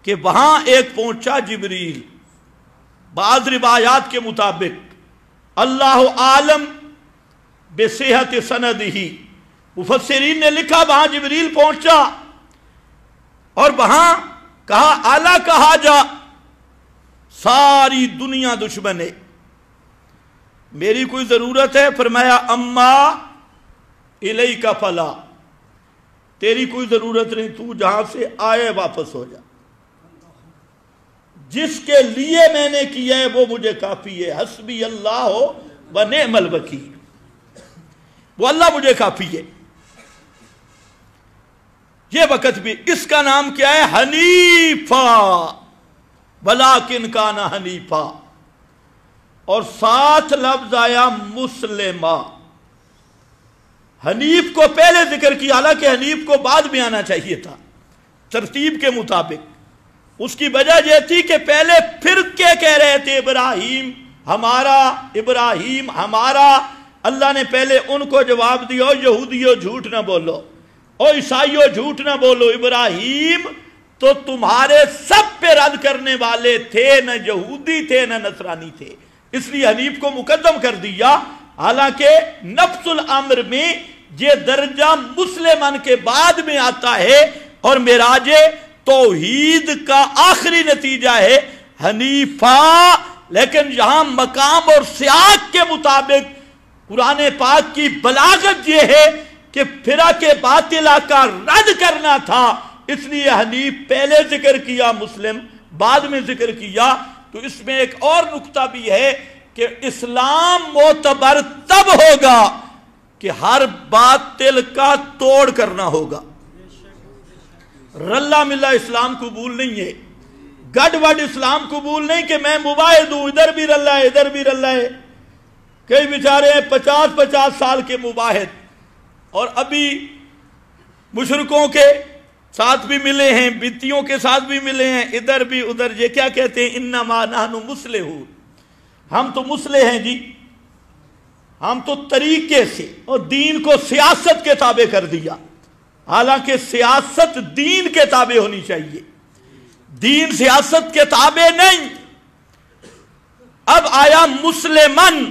کہ وہاں ایک پہنچا جبریل۔ بعض روایات کے مطابق اللہ عالم بصحت سندہ، مفسرین نے لکھا وہاں جبریل پہنچا اور وہاں کہا اعلیٰ کہا جا، ساری دنیا دشمن ہے، میری کوئی ضرورت ہے؟ فرمایا اما الیک فلا، تیری کوئی ضرورت نہیں، تو جہاں سے آئے واپس ہو جا، جس کے لیے میں نے کیا ہے وہ مجھے کافی ہے، حسبی اللہ و نعم الوکیل، وہ اللہ مجھے کافی ہے۔ یہ وقت بھی اس کا نام کیا ہے؟ حنیفہ، ولیکن کان حنیفہ، اور ساتھ لفظ آیا مسلمہ۔ حنیف کو پہلے ذکر کیا، حالانکہ حنیف کو بعد میں آنا چاہیے تھا ترتیب کے مطابق۔ اس کی وجہ یہ تھی کہ پہلے فرقے کہہ رہے تھے ابراہیم ہمارا، ابراہیم ہمارا، اللہ نے پہلے ان کو جواب دیا، یہودیو جھوٹ نہ بولو، او عیسائیو جھوٹ نہ بولو، ابراہیم تو تمہارے سب پہ رد کرنے والے تھے، نہ یہودی تھے نہ نصرانی تھے، اس لیے حنیف کو مقدم کر دیا۔ حالانکہ نفس الامر میں یہ درجہ مسلمان کے بعد میں آتا ہے، اور معراج توحید کا آخری نتیجہ ہے حنیفہ، لیکن یہاں مقام اور سیاق کے مطابق قرآن پاک کی بلاغت یہ ہے کہ فرق باطلہ کا رد کرنا تھا، اس لیے حنیف پہلے ذکر کیا، مسلم بعد میں ذکر کیا۔ تو اس میں ایک اور نقطہ بھی ہے کہ اسلام معتبر تب ہوگا کہ ہر باطل کا توڑ کرنا ہوگا۔ رلا ملا اسلام قبول نہیں ہے، گڈ وڈ اسلام قبول نہیں کہ میں مباحد ہوں، ادھر بھی رلا ہے ادھر بھی رلا ہے۔ کئی بیچارے ہیں 50 سال کے مباحد، اور ابھی مشرکوں کے ساتھ بھی ملے ہیں، بدتیوں کے ساتھ بھی ملے ہیں، ادھر بھی ادھر۔ یہ کیا کہتے ہیں؟ انما نحن مصلحون، ہم تو مصلح ہیں جی، ہم تو طریقے سے، اور دین کو سیاست کے تابع کر دیا، حالانکہ سیاست دین کے تابع ہونی چاہیے، دین سیاست کے تابع نہیں۔ اب آیا مسلمن،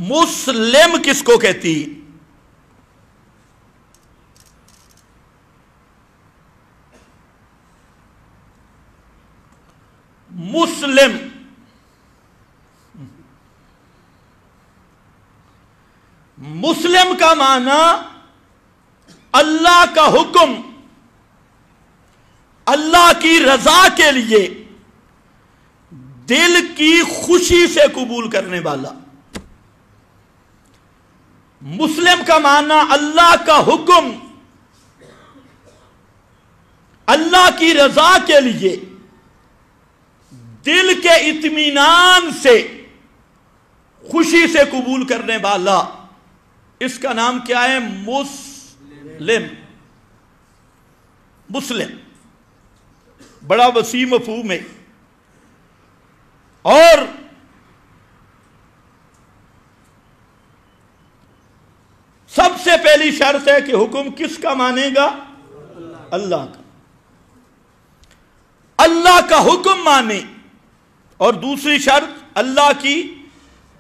مسلم کس کو کہتی؟ مسلم، مسلم کا معنی اللہ کا حکم، اللہ کی رضا کے لیے دل کی خوشی سے قبول کرنے والا۔ مسلم کا معنی اللہ کا حکم، اللہ کی رضا کے لیے دل کے اطمینان سے خوشی سے قبول کرنے والا، اس کا نام کیا ہے؟ مسلم۔ مسلم بڑا وسیع مفہوم ہے، اور سب سے پہلی شرط ہے کہ حکم کس کا مانے گا؟ اللہ کا، اللہ کا حکم مانے، اور دوسری شرط اللہ کی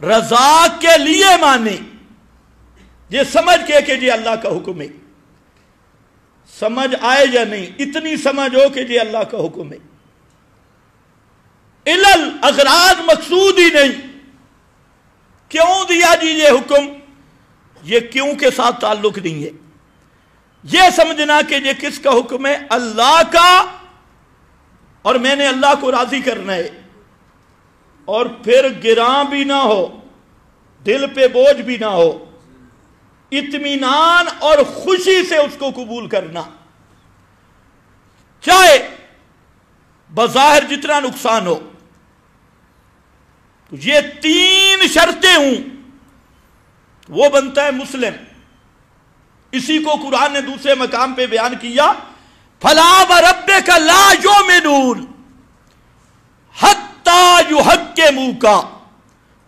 رضا کے لیے مانے، یہ سمجھ کے کہ جی اللہ کا حکم ہے، سمجھ آئے یا نہیں، اتنی سمجھ ہو کہ جی اللہ کا حکم ہے، علل اغراض مقصود ہی نہیں، کیوں دیا جی یہ حکم، یہ کیوں کے ساتھ تعلق نہیں ہے، یہ سمجھنا کہ یہ کس کا حکم ہے؟ اللہ کا، اور میں نے اللہ کو راضی کرنا ہے، اور پھر گراں بھی نہ ہو، دل پہ بوجھ بھی نہ ہو، اطمینان اور خوشی سے اس کو قبول کرنا، چاہے بظاہر جتنا نقصان ہو، تو یہ 3 شرطیں ہوں وہ بنتا ہے مسلم۔ اسی کو قرآن نے دوسرے مقام پہ بیان کیا، فَلَا وَرَبِّكَ لَا يُؤْمِنُونَ حَتَّى يُحَكِّمُوكَ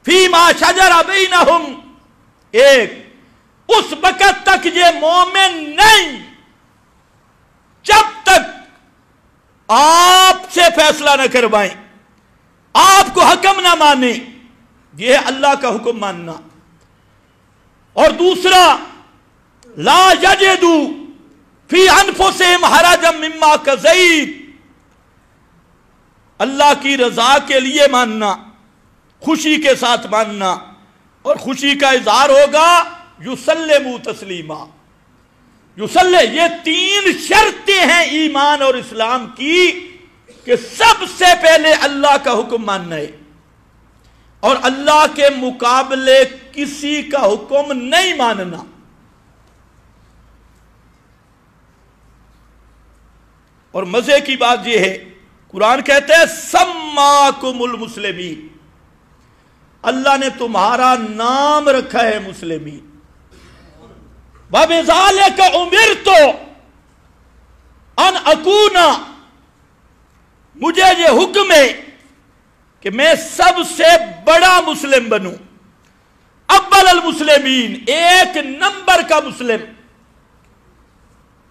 فِيمَا شَجَرَ بَيْنَهُمْ، اس وقت تک یہ مومن نہیں جب تک آپ سے فیصلہ نہ کروائیں، آپ کو حکم نہ مانیں۔ یہ ہے اللہ کا حکم ماننا۔ اور دوسرا، لا یجدوا فی انفسہم حرجا مما قضیت، اللہ کی رضا کے لیے ماننا، خوشی کے ساتھ ماننا، اور خوشی کا اظہار ہوگا یسلموا تسلیما۔ یہ 3 شرطیں ہیں ایمان اور اسلام کی، کہ سب سے پہلے اللہ کا حکم ماننا ہے، اور اللہ کے مقابلے کسی کا حکم نہیں ماننا۔ اور مزے کی بات یہ ہے، قرآن کہتا ہے سماکم المسلمین، اللہ نے تمہارا نام رکھا ہے مسلمین۔ وَبِذَلِكَ أُمِرْتُ أَنْ أَكُونَ، مجھے یہ حکم ہے کہ میں سب سے بڑا مسلم بنوں، اول المسلمین، 1 نمبر کا مسلم۔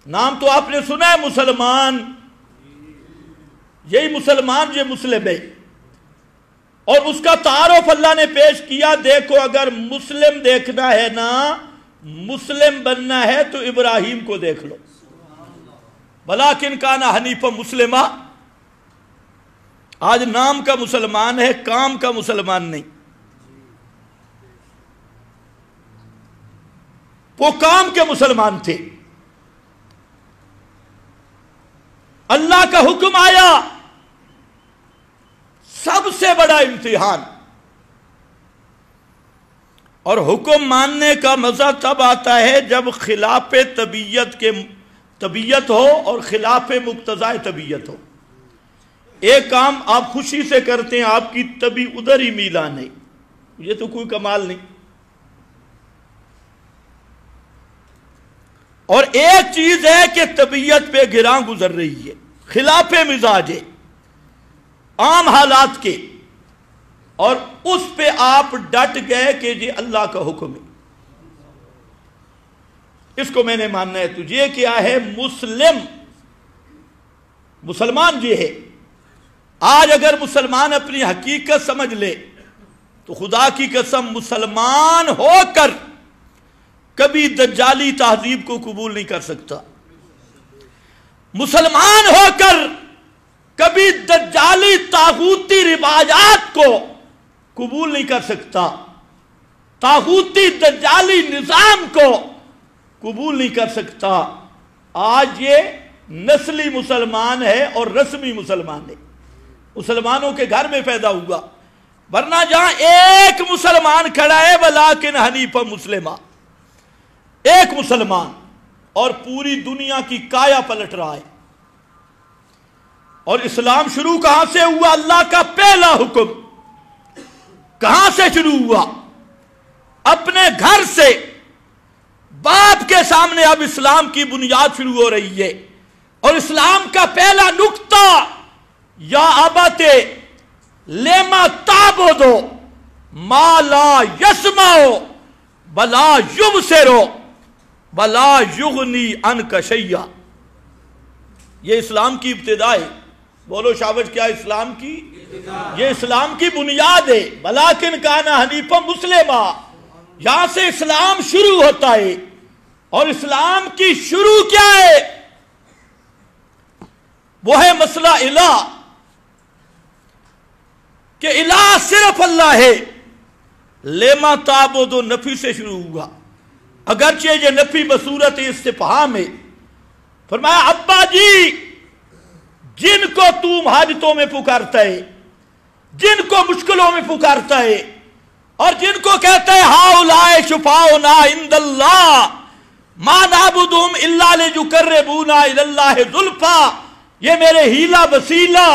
نام تو آپ نے سنا ہے مسلمان، یہی مسلمان یہ مسلم ہے، اور اس کا تعارف اللہ نے پیش کیا، دیکھو اگر مسلم دیکھنا ہے نا، مسلم بننا ہے تو ابراہیم کو دیکھ لو، وَلَٰكِنْ كَانَ حَنِيفًا مُسْلِمًا۔ آج نام کا مسلمان ہے، کام کا مسلمان نہیں۔ وہ کام کے مسلمان تھے۔ اللہ کا حکم آیا، سب سے بڑا امتحان۔ اور حکم ماننے کا مزہ تب آتا ہے جب خلاف طبیعت ہو اور خلاف مقتضائے طبیعت ہو۔ ایک کام آپ خوشی سے کرتے ہیں، آپ کی طبی ادھر ہی میلان ہے، یہ تو کوئی کمال نہیں۔ اور ایک چیز ہے کہ طبیعت پہ گراں گزر رہی ہے، خلاف مزاج ہے عام حالات کے، اور اس پہ آپ ڈٹ گئے کہ یہ اللہ کا حکم ہے، اس کو میں نے ماننا ہے۔ تو یہ کیا ہے؟ مسلمان یہ ہے۔ آج اگر مسلمان اپنی حقیقت سمجھ لے تو خدا کی قسم مسلمان ہو کر کبھی دجالی تہذیب کو قبول نہیں کر سکتا، مسلمان ہو کر کبھی دجالی طاغوتی روایات کو قبول نہیں کر سکتا، طاغوتی دجالی نظام کو قبول نہیں کر سکتا۔ آج یہ نسلی مسلمان ہے اور رسمی مسلمان ہے، مسلمانوں کے گھر میں پیدا ہوا، ورنہ جہاں ایک مسلمان کھڑا ہے ولیکن حنیفا مسلمہ، ایک مسلمان، اور پوری دنیا کی کایا پلٹ رہا ہے۔ اور اسلام شروع کہاں سے ہوا؟ اللہ کا پہلا حکم کہاں سے شروع ہوا؟ اپنے گھر سے، باپ کے سامنے اب اسلام کی بنیاد شروع ہو رہی ہے، اور اسلام کا پہلا نقطہ یا ابت لما تعبد ما لا یسمع ولا یبصر ولا یغنی عنک شیئا، یہ اسلام کی ابتدا ہے۔ بولو شابش، کیا اسلام کی؟ یہ اسلام کی بنیاد ہے۔ ولیکن کان حنیفا مسلما، یہاں سے اسلام شروع ہوتا ہے۔ اور اسلام کی شروع کیا ہے؟ وہ ہے مسئلہ الہ، کہ الہ صرف اللہ ہے۔ لما تعبد نفی سے شروع ہوا، اگرچہ یہ نفی بصورت استفہام ہے۔ فرمایا ابا جی، جن کو تم حاجتوں میں پکارتا ہے، جن کو مشکلوں میں پکارتا ہے، اور جن کو کہتا ہے ہؤلاء شفاؤنا عند اللہ ما نعبدہم الا لیقربونا الی اللہ زلفیٰ، یہ میرے ہیلا وسیلہ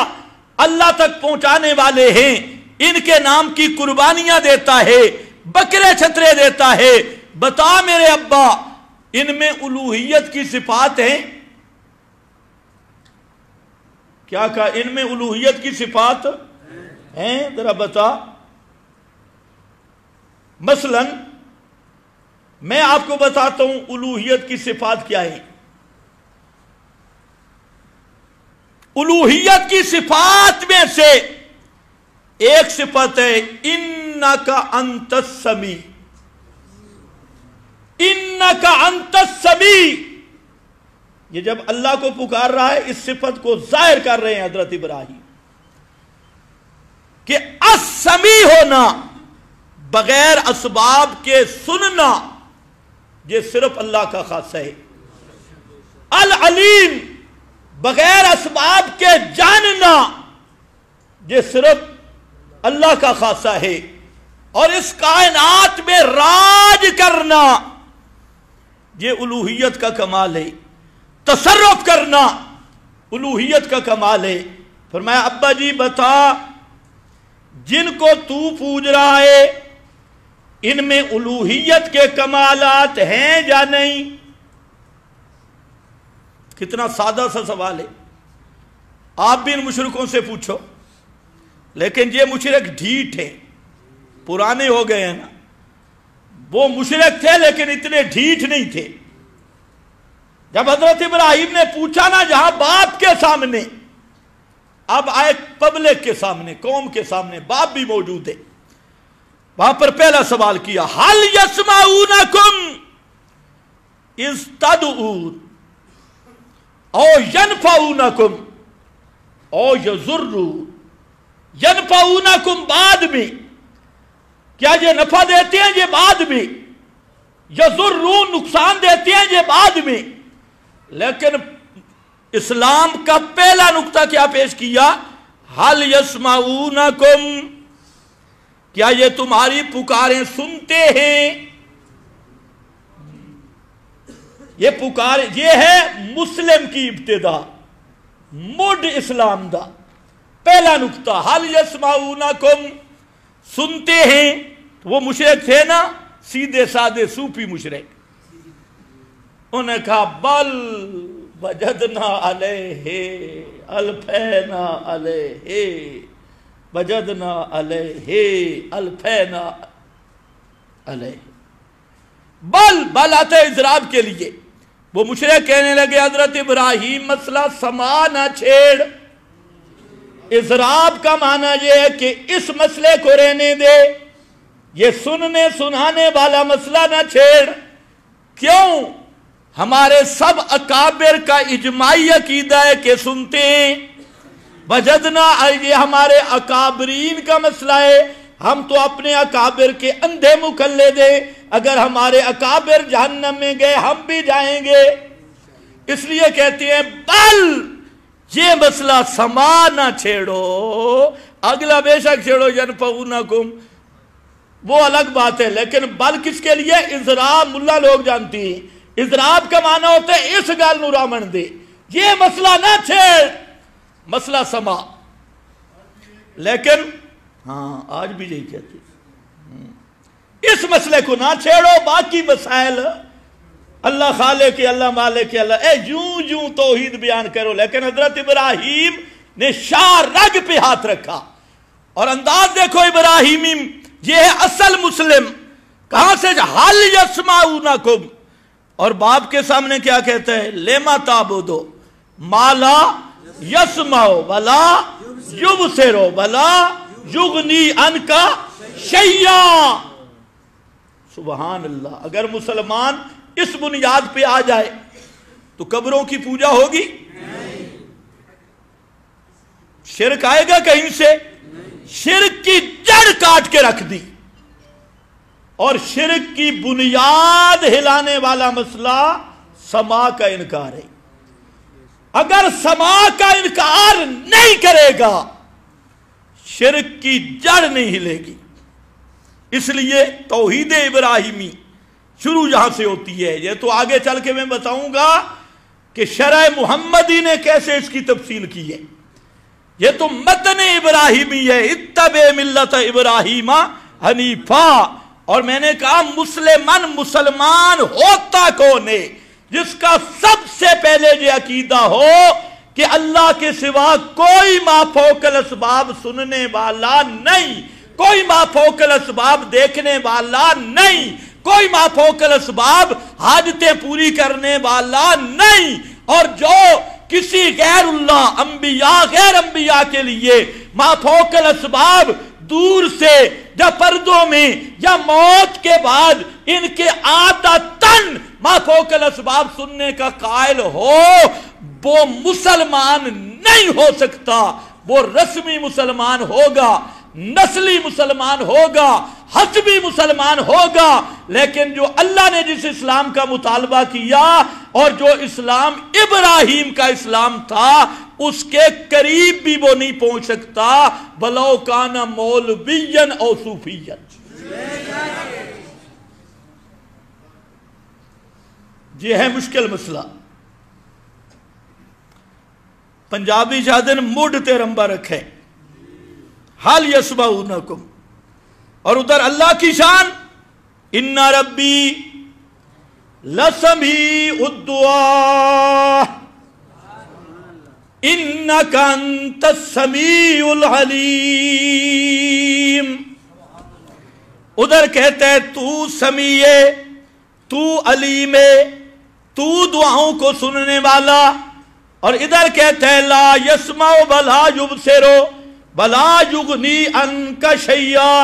اللہ تک پہنچانے والے ہیں، ان کے نام کی قربانیاں دیتا ہے، بکرے چھترے دیتا ہے، بتا میرے ابا ان میں الوہیت کی صفات ہیں؟ کیا کہا؟ ان میں الوہیت کی صفات ہیں؟ ذرا بتا۔ مثلا میں آپ کو بتاتا ہوں الوہیت کی صفات کیا ہے۔ الوہیت کی صفات میں سے ایک صفت ہے انکا انت السمیع، انکا انت السمیع۔ یہ جب اللہ کو پکار رہا ہے اس صفت کو ظاہر کر رہے ہیں حضرت ابراہیم کہ السمیع ہونا، بغیر اسباب کے سننا، یہ صرف اللہ کا خاصہ ہے۔ العلیم، بغیر اسباب کے جاننا، یہ صرف اللہ کا خاصہ ہے۔ اور اس کائنات میں راج کرنا، یہ الوہیت کا کمال ہے۔ تصرف کرنا الوہیت کا کمال ہے۔ فرمایا ابا جی بتا جن کو تو پوج رہا ہے ان میں الوہیت کے کمالات ہیں یا نہیں؟ کتنا سادہ سا سوال ہے، آپ بھی ان مشرکوں سے پوچھو۔ لیکن یہ مشرک ڈھیٹ ہیں، پرانے ہو گئے ہیں نا۔ وہ مشرک تھے لیکن اتنے ڈھیٹ نہیں تھے۔ جب حضرت ابراہیم نے پوچھا نا جہاں باپ کے سامنے، اب آئے پبلک کے سامنے، قوم کے سامنے، باپ بھی موجود ہے، وہاں پر پہلا سوال کیا هل يسمعونكم اذ تدعون او ينفعونكم او يضرون۔ ينفعونكم بعد میں، کیا یہ نفع دیتے ہیں؟ یہ بعد میں۔ يضرون، نقصان دیتے ہیں؟ یہ بعد میں۔ لیکن اسلام کا پہلا نقطہ کیا پیش کیا؟ هل يسمعونكم، کیا یہ تمہاری پکاریں سنتے ہیں؟ یہ پکار، یہ ہے مسلم کی ابتدا، مڈ اسلام دا پہلا نقطہ۔ هل يسمعونكم، سنتے ہیں؟ وہ مشرک تھے نا، سیدھے سادے صوفی مشرک، انہوں نے کہا بل وجدنا علیہ الفینا علیہ، وجدنا علیہ الفینا علیہ۔ بل آتا ہے اضراب کے لیے۔ وہ مشرک کہنے لگے حضرت ابراہیم مسئلہ سما نہ چھیڑ۔ اضراب کا معنی یہ ہے کہ اس مسئلے کو رہنے دے، یہ سننے سنانے والا مسئلہ نہ چھیڑ۔ کیوں؟ ہمارے سب اکابر کا اجماعی عقیدہ ہے کہ سنتے ہیں۔ وجدنا، یہ ہمارے اکابرین کا مسئلہ ہے، ہم تو اپنے اکابر کے اندھے مقلد ہیں، اگر ہمارے اکابر جہنم میں گئے ہم بھی جائیں گے۔ اس لیے کہتے ہیں بل، یہ مسئلہ سما نہ چھیڑو، اگلا بے شک چھیڑو، ینفعونکم، وہ الگ بات ہے، لیکن بل کس کے لیے؟ اضراب ملا لوگ جانتی ہیں۔ اضراب کا معنی ہوتا ہے اس گال نو رامن دے، یہ مسئلہ نہ چھیڑ، مسئلہ سما۔ لیکن ہاں آج بھی یہی کہتے ہیں اس مسئلے کو نہ چھیڑو، باقی مسائل اللہ خالق ہے، اللہ مالک ہے، اللہ یوں توحید بیان کرو۔ لیکن حضرت ابراہیم نے شاہ رگ پہ ہاتھ رکھا، اور انداز دیکھو ابراہیمی، یہ ہے اصل مسلم۔ کہاں سے؟ هل يسمعونكم، اور باپ کے سامنے کیا کہتا ہے؟ لما تعبدو ما لا يسمع ولا يبصر ولا يغني عنك شيئا۔ سبحان اللہ۔ اگر مسلمان اس بنیاد پہ آ جائے تو قبروں کی پوجا ہوگی؟ شرک آئے گا کہیں سے؟ شرک کی جڑ کاٹ کے رکھ دی، اور شرک کی بنیاد ہلانے والا مسئلہ سما کا انکار ہے۔ اگر سما کا انکار نہیں کرے گا شرک کی جڑ نہیں ہلے گی۔ اس لیے توحید ابراہیمی شروع یہاں سے ہوتی ہے۔ یہ تو آگے چل کے میں بتاؤں گا کہ شرع محمدی نے کیسے اس کی تفصیل کی ہے۔ یہ تو متن ابراہیمی ہے، اتبع ملت ابراہیم حنیفا۔ اور میں نے کہا مسلمان ہوتا کون ہے؟ جس کا سب سے پہلے یہ عقیدہ ہو کہ اللہ کے سوا کوئی ما فوق الاسباب سننے والا نہیں، کوئی ما فوق الاسباب دیکھنے والا نہیں، کوئی ما فوق الاسباب حاجتیں پوری کرنے والا نہیں، اور جو کسی غیر اللہ، انبیاء غیر انبیاء کے لیے ما فوق الاسباب دور سے یا پردوں میں یا موت کے بعد ان کے عادتاً ما فوق الاسباب سننے کا قائل ہو، وہ مسلمان نہیں ہو سکتا۔ وہ رسمی مسلمان ہوگا، نسلی مسلمان ہوگا، حسبی مسلمان ہوگا، لیکن جو اللہ نے جس اسلام کا مطالبہ کیا اور جو اسلام ابراہیم کا اسلام تھا اس کے قریب بھی وہ نہیں پہنچ سکتا، وَلَوْ كَانَ مَوْلَوِيًّا أَوْ صُوفِيًّا۔ یہ ہے مشکل مسئلہ۔ پنجابی جادن موڈ تے رمبا رکھے، حال یسمعونکم، اور ادھر اللہ کی شان ان ربی لسمیع الدعاء انک انت السمیع العلیم۔ ادھر کہتے ہیں تو سمیع، تو علیم، تو دعاؤں کو سننے والا، اور ادھر کہتے ہیں لا یسمع ولا یبصر ولا یغنی عنک شیئا۔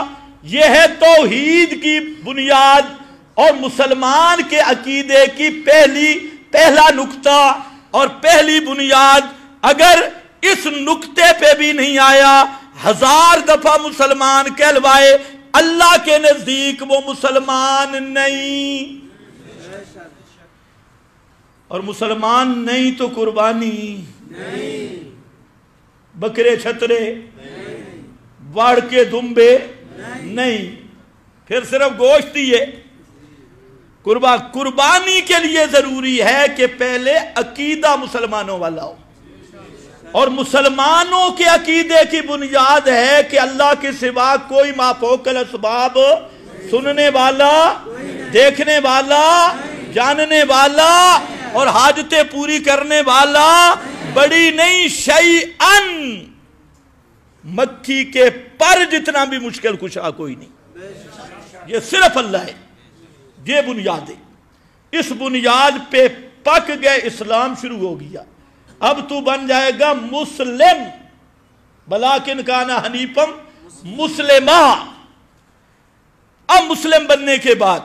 یہ ہے توحید کی بنیاد اور مسلمان کے عقیدے کی پہلا نقطہ اور پہلی بنیاد۔ اگر اس نقطے پہ بھی نہیں آیا، 1000 دفعہ مسلمان کہلوائے، اللہ کے نزدیک وہ مسلمان نہیں۔ اور مسلمان نہیں تو قربانی نہیں، بکرے چھترے واڑ کے دمبے نہیں، پھر صرف گوشت ہی ہے۔ قربانی کے لیے ضروری ہے کہ پہلے عقیدہ مسلمانوں والا ہو، اور مسلمانوں کے عقیدے کی بنیاد ہے کہ اللہ کے سوا کوئی ما فوق الاسباب سننے والا، دیکھنے والا، جاننے والا اور حاجتیں پوری کرنے والا بڑی نہیں، شیئن مکھی کے پر جتنا بھی مشکل کشا کوئی نہیں، یہ صرف اللہ ہے۔ یہ بنیاد ہے، اس بنیاد پہ پک گئے، اسلام شروع ہو گیا۔ اب تو بن جائے گا مسلم، بلاکن کانا حنیفم مسلمہ۔ اب مسلم بننے کے بعد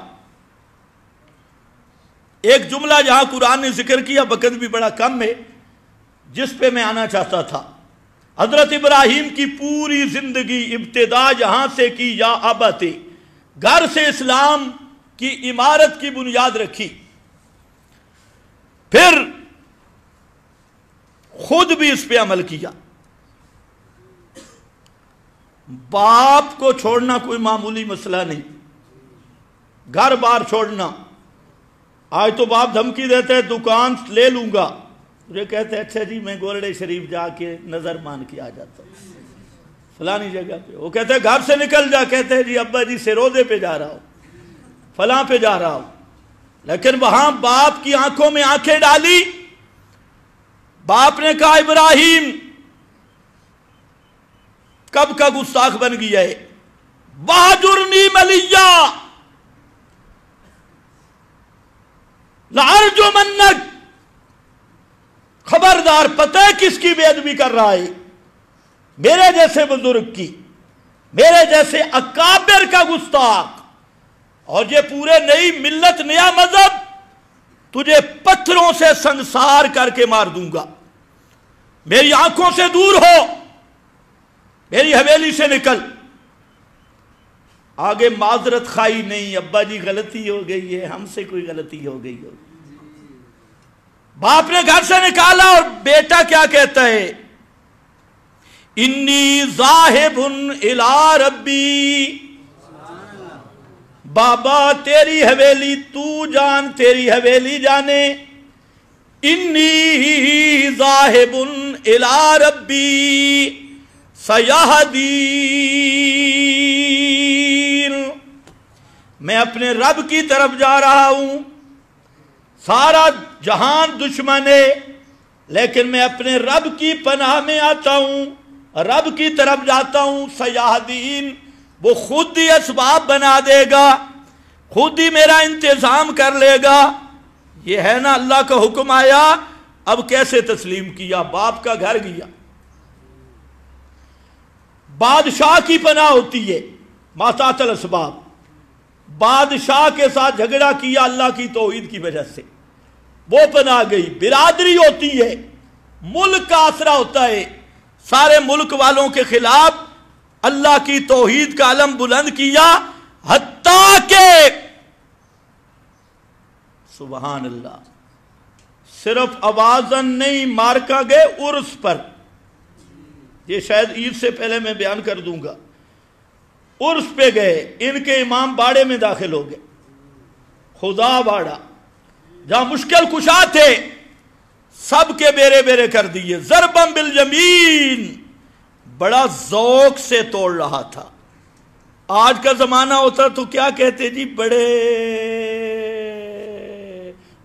ایک جملہ جہاں قرآن نے ذکر کیا، وقت بھی بڑا کم ہے، جس پہ میں آنا چاہتا تھا۔ حضرت ابراہیم کی پوری زندگی ابتدا یہاں سے کی، یا ابت، گھر سے اسلام کی عمارت کی بنیاد رکھی، پھر خود بھی اس پہ عمل کیا۔ باپ کو چھوڑنا کوئی معمولی مسئلہ نہیں، گھر بار چھوڑنا۔ آج تو باپ دھمکی دیتے ہیں دکان لے لوں گا، مجھے کہتے ہیں اچھا جی میں گولڑے شریف جا کے نظر مان کے آ جاتا ہوں فلانی جگہ پہ۔ وہ کہتے ہیں گھر سے نکل جا، کہتے ہیں جی ابا جی سروزے پہ جا رہا ہوں، فلاں پہ جا رہا ہوں۔ لیکن وہاں باپ کی آنکھوں میں آنکھیں ڈالی، باپ نے کہا ابراہیم کب کا گستاخ بن گیا ہے، وَاهْجُرْنِي مَلِيًّا لَأَرْجُمَنَّكَ۔ خبردار، پتہ ہے کس کی بے ادبی کر رہا ہے؟ میرے جیسے بزرگ کی، میرے جیسے اکابر کا گستاخ، اور یہ پورے نئی ملت، نیا مذہب، تجھے پتھروں سے سنسار کر کے مار دوں گا۔ میری آنکھوں سے دور ہو، میری حویلی سے نکل۔ آگے معذرت خواہی نہیں، ابا جی غلطی ہو گئی ہے، ہم سے کوئی غلطی ہو گئی ہو۔ باپ نے گھر سے نکالا، اور بیٹا کیا کہتا ہے؟ انی ذاہب الی ربی۔ بابا تیری حویلی تو جان، تیری حویلی جانے، انی ذاہب الی ربی سیہدین، میں اپنے رب کی طرف جا رہا ہوں، سارا جہان دشمن ہے لیکن میں اپنے رب کی پناہ میں آتا ہوں، رب کی طرف جاتا ہوں، سیہدین، وہ خود ہی اسباب بنا دے گا، خود ہی میرا انتظام کر لے گا۔ یہ ہے نا اللہ کا حکم آیا، اب کیسے تسلیم کیا؟ باپ کا گھر گیا، بادشاہ کی پناہ ہوتی ہے ماتحت الاسباب، بادشاہ کے ساتھ جھگڑا کیا اللہ کی توحید کی وجہ سے، وہ پناہ گئی۔ برادری ہوتی ہے، ملک کا آسرا ہوتا ہے، سارے ملک والوں کے خلاف اللہ کی توحید کا علم بلند کیا، حتیٰ کہ سبحان اللہ صرف آوازن نہیں، مارکا گئے عرس پر، یہ شاید عید سے پہلے میں بیان کر دوں گا، عرس پہ گئے، ان کے امام باڑے میں داخل ہو گئے، خدا باڑا جہاں مشکل کشا تھے سب کے بیرے بیرے کر دیے، ضربم بالیمین، بڑا ذوق سے توڑ رہا تھا۔ آج کا زمانہ ہوتا تو کیا کہتے جی بڑے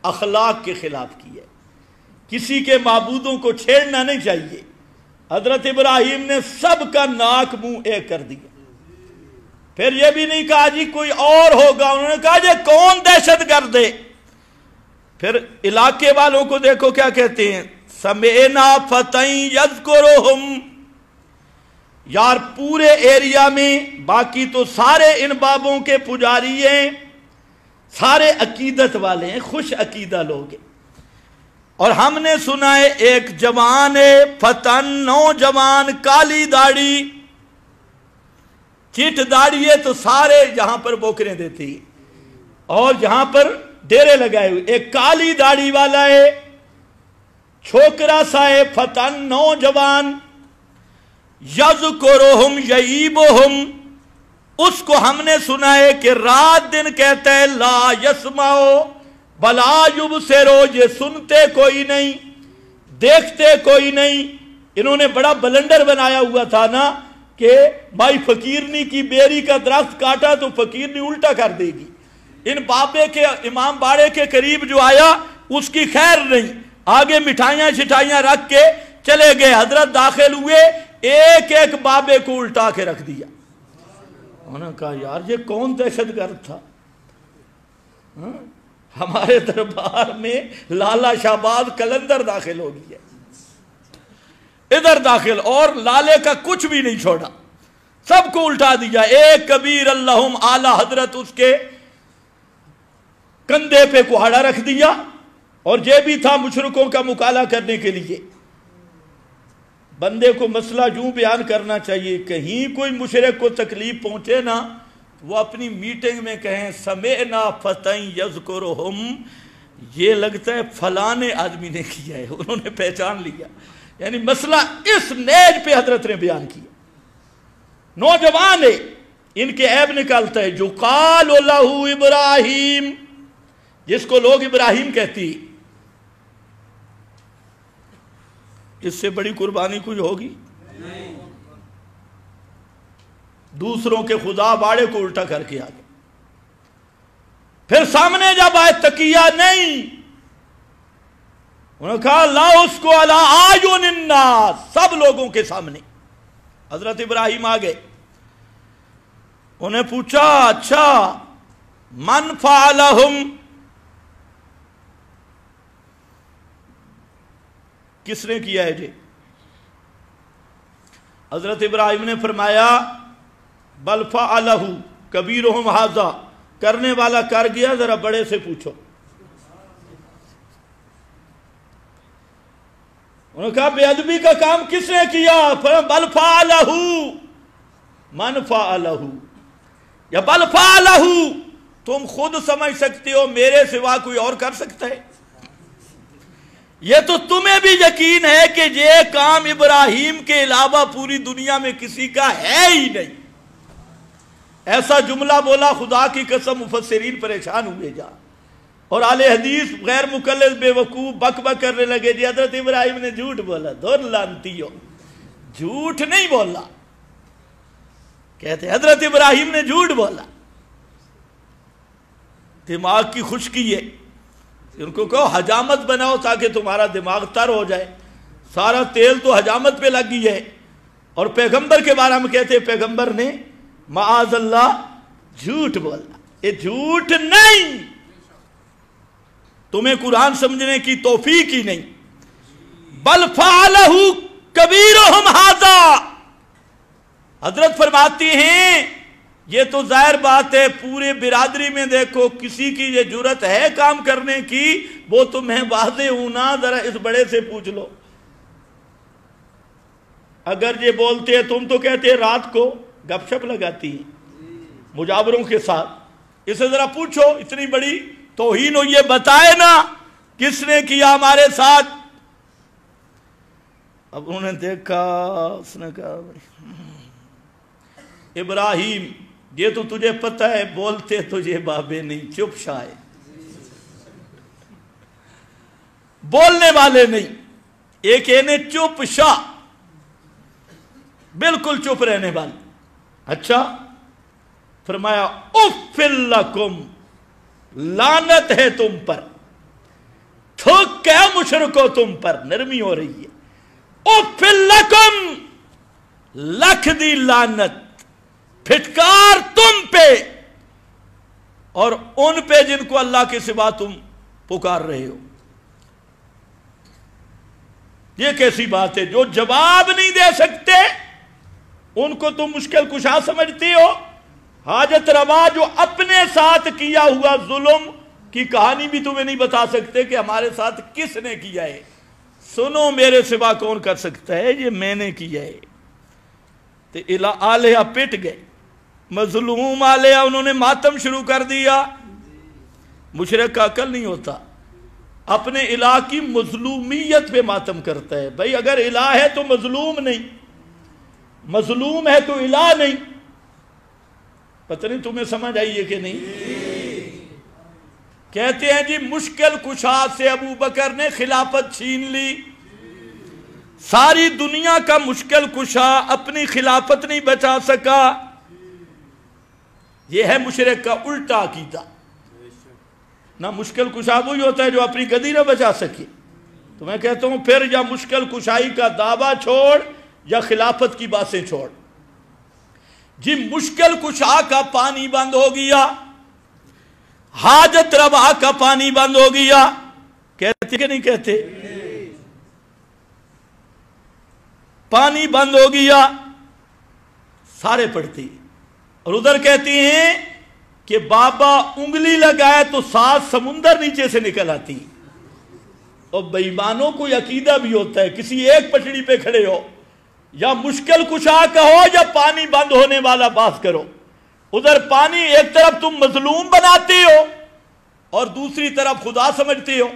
اخلاق کے خلاف کیا، کسی کے معبودوں کو چھیڑنا نہیں چاہیے۔ حضرت ابراہیم نے سب کا ناک منہ ایک کر دیا، پھر یہ بھی نہیں کہا جی کوئی اور ہوگا، انہوں نے کہا جی کون دہشت گرد ہے۔ پھر علاقے والوں کو دیکھو کیا کہتے ہیں، سمعنا فتى یذکرہم، یار پورے ایریا میں باقی تو سارے ان بابوں کے پجاری ہیں، سارے عقیدت والے ہیں، خوش عقیدہ لوگ ہیں، اور ہم نے سنا ہے ایک جوان ہے فتن، نوجوان، کالی داڑھی، چٹ داڑھی ہے تو سارے یہاں پر بوکریں دیتی ہیں اور یہاں پر ڈیرے لگائے ہوئے، ایک کالی داڑھی والا ہے، چھوکرا سا ہے، فتن، نوجوان، یذکرہم یعیبہم، اس کو ہم نے سنا ہے کہ رات دن کہتا ہے لا یسمعو بلا یبصرو، یہ سنتے کوئی نہیں، دیکھتے کوئی نہیں۔ انہوں نے بڑا بلنڈر بنایا ہوا تھا نا کہ بھائی فقیرنی کی بیری کا درخت کاٹا تو فقیرنی الٹا کر دے گی، ان بابے کے امام باڑے کے قریب جو آیا اس کی خیر نہیں، آگے مٹھائیاں شٹھائیاں رکھ کے چلے گئے، حضرت داخل ہوئے، ایک ایک بابے کو الٹا کے رکھ دیا۔ انہوں نے کہا یار یہ کون دہشت گرد تھا، ہمارے دربار میں لالا شہباز قلندر داخل ہو گیا، ادھر داخل، اور لالے کا کچھ بھی نہیں چھوڑا، سب کو الٹا دیا۔ ایک کبیر اللہم اعلی حضرت اس کے کندھے پہ کہاڑا رکھ دیا، اور یہ بھی تھا مشرکوں کا مکالہ کرنے کے لیے۔ بندے کو مسئلہ یوں بیان کرنا چاہیے، کہیں کوئی مشرک کو تکلیف پہنچے نا وہ اپنی میٹنگ میں کہیں سمعنا فتى یذکرہم، یہ لگتا ہے فلانے آدمی نے کیا ہے، انہوں نے پہچان لیا، یعنی مسئلہ اس نیج پہ حضرت نے بیان کیا۔ نوجوان ہے، ان کے عیب نکالتا ہے، جو قال لہ ابراہیم، جس کو لوگ ابراہیم کہتی، اس سے بڑی قربانی کوئی ہوگی؟ دوسروں کے خدا باڑے کو الٹا کر کے آگے، پھر سامنے جب آئے تقیہ نہیں، انہوں نے کہا لا اس کو علی اعین الناس، سب لوگوں کے سامنے۔ حضرت ابراہیم آگے، انہیں پوچھا اچھا من فعلہم، کس نے کیا ہے جی؟ حضرت ابراہیم نے فرمایا بل فعلہ کبیرہم ھذا، کرنے والا کر گیا، ذرا بڑے سے پوچھو۔ انہوں نے کہا بے ادبی کا کام کس نے کیا؟ بل فعلہ من فعلہ، یا بل فعلہ، تم خود سمجھ سکتے ہو میرے سوا کوئی اور کر سکتا ہے؟ یہ تو تمہیں بھی یقین ہے کہ یہ کام ابراہیم کے علاوہ پوری دنیا میں کسی کا ہے ہی نہیں۔ ایسا جملہ بولا خدا کی قسم مفسرین پریشان ہوئے جا، اور اہل حدیث غیر مقلد بیوقوف بک بک کرنے لگے جی حضرت ابراہیم نے جھوٹ بولا. دور لانتیو, جھوٹ نہیں بولا. کہتے حضرت ابراہیم نے جھوٹ بولا. دماغ کی خشکی ہے, ان کو کہو حجامت بناؤ تاکہ تمہارا دماغ تر ہو جائے. سارا تیل تو حجامت پہ لگ گئی ہے. اور پیغمبر کے بارے میں کہتے پیغمبر نے معاذ اللہ جھوٹ بولا. یہ جھوٹ نہیں, تمہیں قرآن سمجھنے کی توفیق ہی نہیں. بل فعلہ کبیرہم ھذا, حضرت فرماتی ہیں یہ تو ظاہر بات ہے, پورے برادری میں دیکھو کسی کی یہ جرت ہے کام کرنے کی, وہ تو میں واضح ہوں نا, ذرا اس بڑے سے پوچھ لو. اگر یہ بولتے ہیں تم تو کہتے ہیں رات کو گپ شپ لگاتی ہیں مجاوروں کے ساتھ, اسے ذرا پوچھو اتنی بڑی توہین ہو, یہ بتائے نا کس نے کیا ہمارے ساتھ. اب انہوں نے دیکھا, اس نے کہا ابراہیم یہ تو تجھے پتہ ہے بولتے تجھے بابے نہیں, چپ شائے, بولنے والے نہیں. ایک نے چپ شاہ, بالکل چپ رہنے والے. اچھا فرمایا اف لکم, لعنت ہے تم پر, تھوک ہے مشرکو تم پر, نرمی ہو رہی ہے. اف لکم, لکھ دی لعنت, پھٹکار تم پہ اور ان پہ جن کو اللہ کے سوا تم پکار رہے ہو. یہ کیسی بات ہے, جو جواب نہیں دے سکتے ان کو تم مشکل کشا سمجھتی ہو. حاجت روا جو اپنے ساتھ کیا ہوا ظلم کی کہانی بھی تمہیں نہیں بتا سکتے کہ ہمارے ساتھ کس نے کیا ہے. سنو میرے سوا کون کر سکتا ہے, یہ میں نے کیا ہے. تو آلیہ پٹ گئے, مظلوم آلیہ, انہوں نے ماتم شروع کر دیا. مشرک کا عقل نہیں ہوتا, اپنے الہ کی مظلومیت پہ ماتم کرتا ہے. بھئی اگر الہ ہے تو مظلوم نہیں, مظلوم ہے تو الہ نہیں. پتہ نہیں تمہیں سمجھ آئی ہے کہ نہیں. کہتے ہیں جی مشکل کشا سے ابو بکر نے خلافت چھین لی. ساری دنیا کا مشکل کشا اپنی خلافت نہیں بچا سکا. یہ ہے مشرک کا الٹا عقیدہ. نہ مشکل کشا وہی ہوتا ہے جو اپنی گدی نہ بچا سکے. تو میں کہتا ہوں پھر یا مشکل کشائی کا دعویٰ چھوڑ یا خلافت کی باتیں چھوڑ. جی مشکل کشا کا پانی بند ہو گیا, حاجت روا کا پانی بند ہو گیا. کہتے کہ نہیں کہتے؟ پانی بند ہو گیا, سارے پڑھتی. اور ادھر کہتی ہیں کہ بابا انگلی لگائے تو 7 سمندر نیچے سے نکل آتی. اور بے ایمانوں کو عقیدہ بھی ہوتا ہے, کسی ایک پٹڑی پہ کھڑے ہو, یا مشکل کشا کہو یا پانی بند ہونے والا بات کرو. ادھر پانی ایک طرف تم مظلوم بناتے ہو اور دوسری طرف خدا سمجھتے ہو,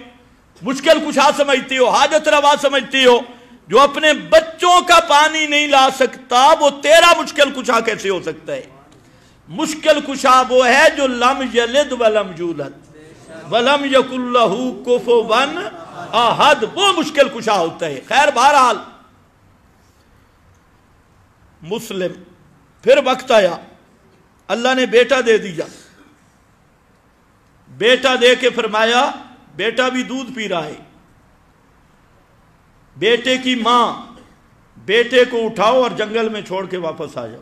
مشکل کشا سمجھتے ہو, حاجت روا سمجھتے ہو. جو اپنے بچوں کا پانی نہیں لا سکتا وہ تیرا مشکل کشا کیسے ہو سکتا ہے؟ مشکل کشا وہ ہے جو لم یلد ولم یولد ولم یکن لہ کفوا احد, وہ مشکل کشا ہوتا ہے. خیر بہرحال مسلم, پھر وقت آیا, اللہ نے بیٹا دے دیا. بیٹا دے کے فرمایا بیٹا بھی دودھ پی رہا ہے. بیٹے کی ماں بیٹے کو اٹھاؤ اور جنگل میں چھوڑ کے واپس آ جاؤ.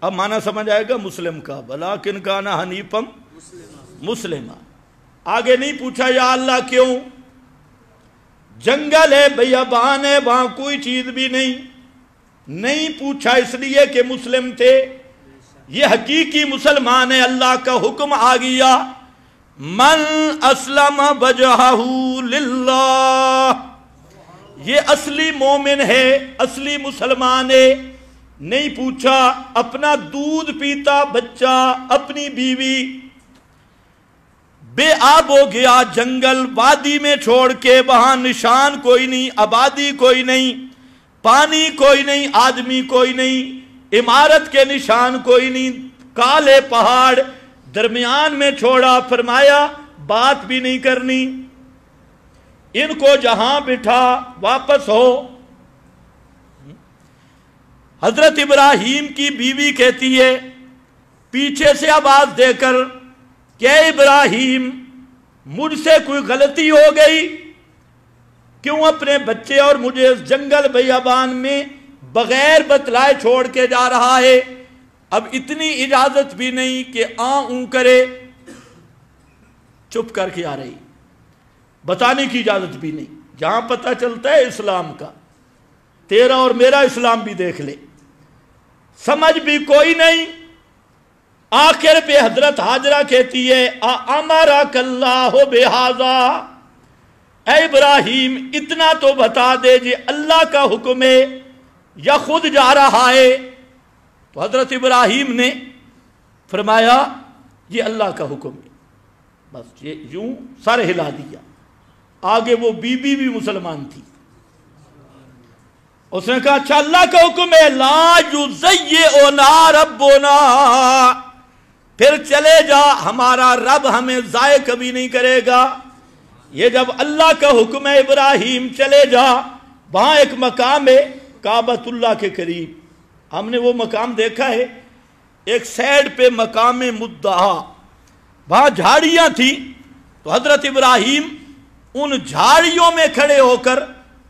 اب معنی سمجھ آئے گا مسلم کا, وَلَٰكِنْ كَانَ حَنِيفًا مسلمہ. آگے نہیں پوچھا یا اللہ کیوں, جنگل ہے بیابان ہے, وہاں کوئی چیز بھی نہیں پوچھا اس لیے کہ مسلم تھے. یہ حقیقی مسلمان ہے, اللہ کا حکم آ گیا من اسلم وجہہ للہ, یہ اصلی مومن ہے, اصلی مسلمان ہے. نہیں پوچھا, اپنا دودھ پیتا بچہ, اپنی بیوی بے آب ہو گیا, جنگل وادی میں چھوڑ کے, وہاں نشان کوئی نہیں, آبادی کوئی نہیں, پانی کوئی نہیں, آدمی کوئی نہیں, عمارت کے نشان کوئی نہیں, کالے پہاڑ, درمیان میں چھوڑا، فرمایا بات بھی نہیں کرنی، ان کو جہاں بٹھا واپس ہو۔ حضرت ابراہیم کی بیوی کہتی ہے پیچھے سے آواز دے کر کہ ابراہیم مجھ سے کوئی غلطی ہو گئی، کیوں اپنے بچے اور مجھے اس جنگل بیابان میں بغیر بتلائے چھوڑ کے جا رہا ہے؟ اب اتنی اجازت بھی نہیں کہ اون کرے، چپ کر کے آ رہی، بتانے کی اجازت بھی نہیں۔ جہاں پتہ چلتا ہے اسلام کا، تیرا اور میرا اسلام بھی دیکھ لے، سمجھ بھی کوئی نہیں۔ آخر پہ حضرت حاجرہ کہتی ہے اَأَمَرَكَ اللَّهُ بِهَذَا، اے ابراہیم اتنا تو بتا دے جی اللہ کا حکم ہے یا خود جا رہا ہے؟ تو حضرت ابراہیم نے فرمایا یہ اللہ کا حکم ہے، بس یہ یوں سر ہلا دیا۔ آگے وہ بی بی بھی مسلمان تھی، اس نے کہا اچھا اللہ کا حکم ہے، لا یضیعنا ربنا، پھر چلے جا، ہمارا رب ہمیں ضائع کبھی نہیں کرے گا۔ یہ جب اللہ کا حکم ہے ابراہیم چلے جا، وہاں ایک مقام ہے کعبۃ اللہ کے قریب، ہم نے وہ مقام دیکھا ہے، ایک سائڈ پہ مقام مدعا، وہاں جھاڑیاں تھیں، تو حضرت ابراہیم ان جھاڑیوں میں کھڑے ہو کر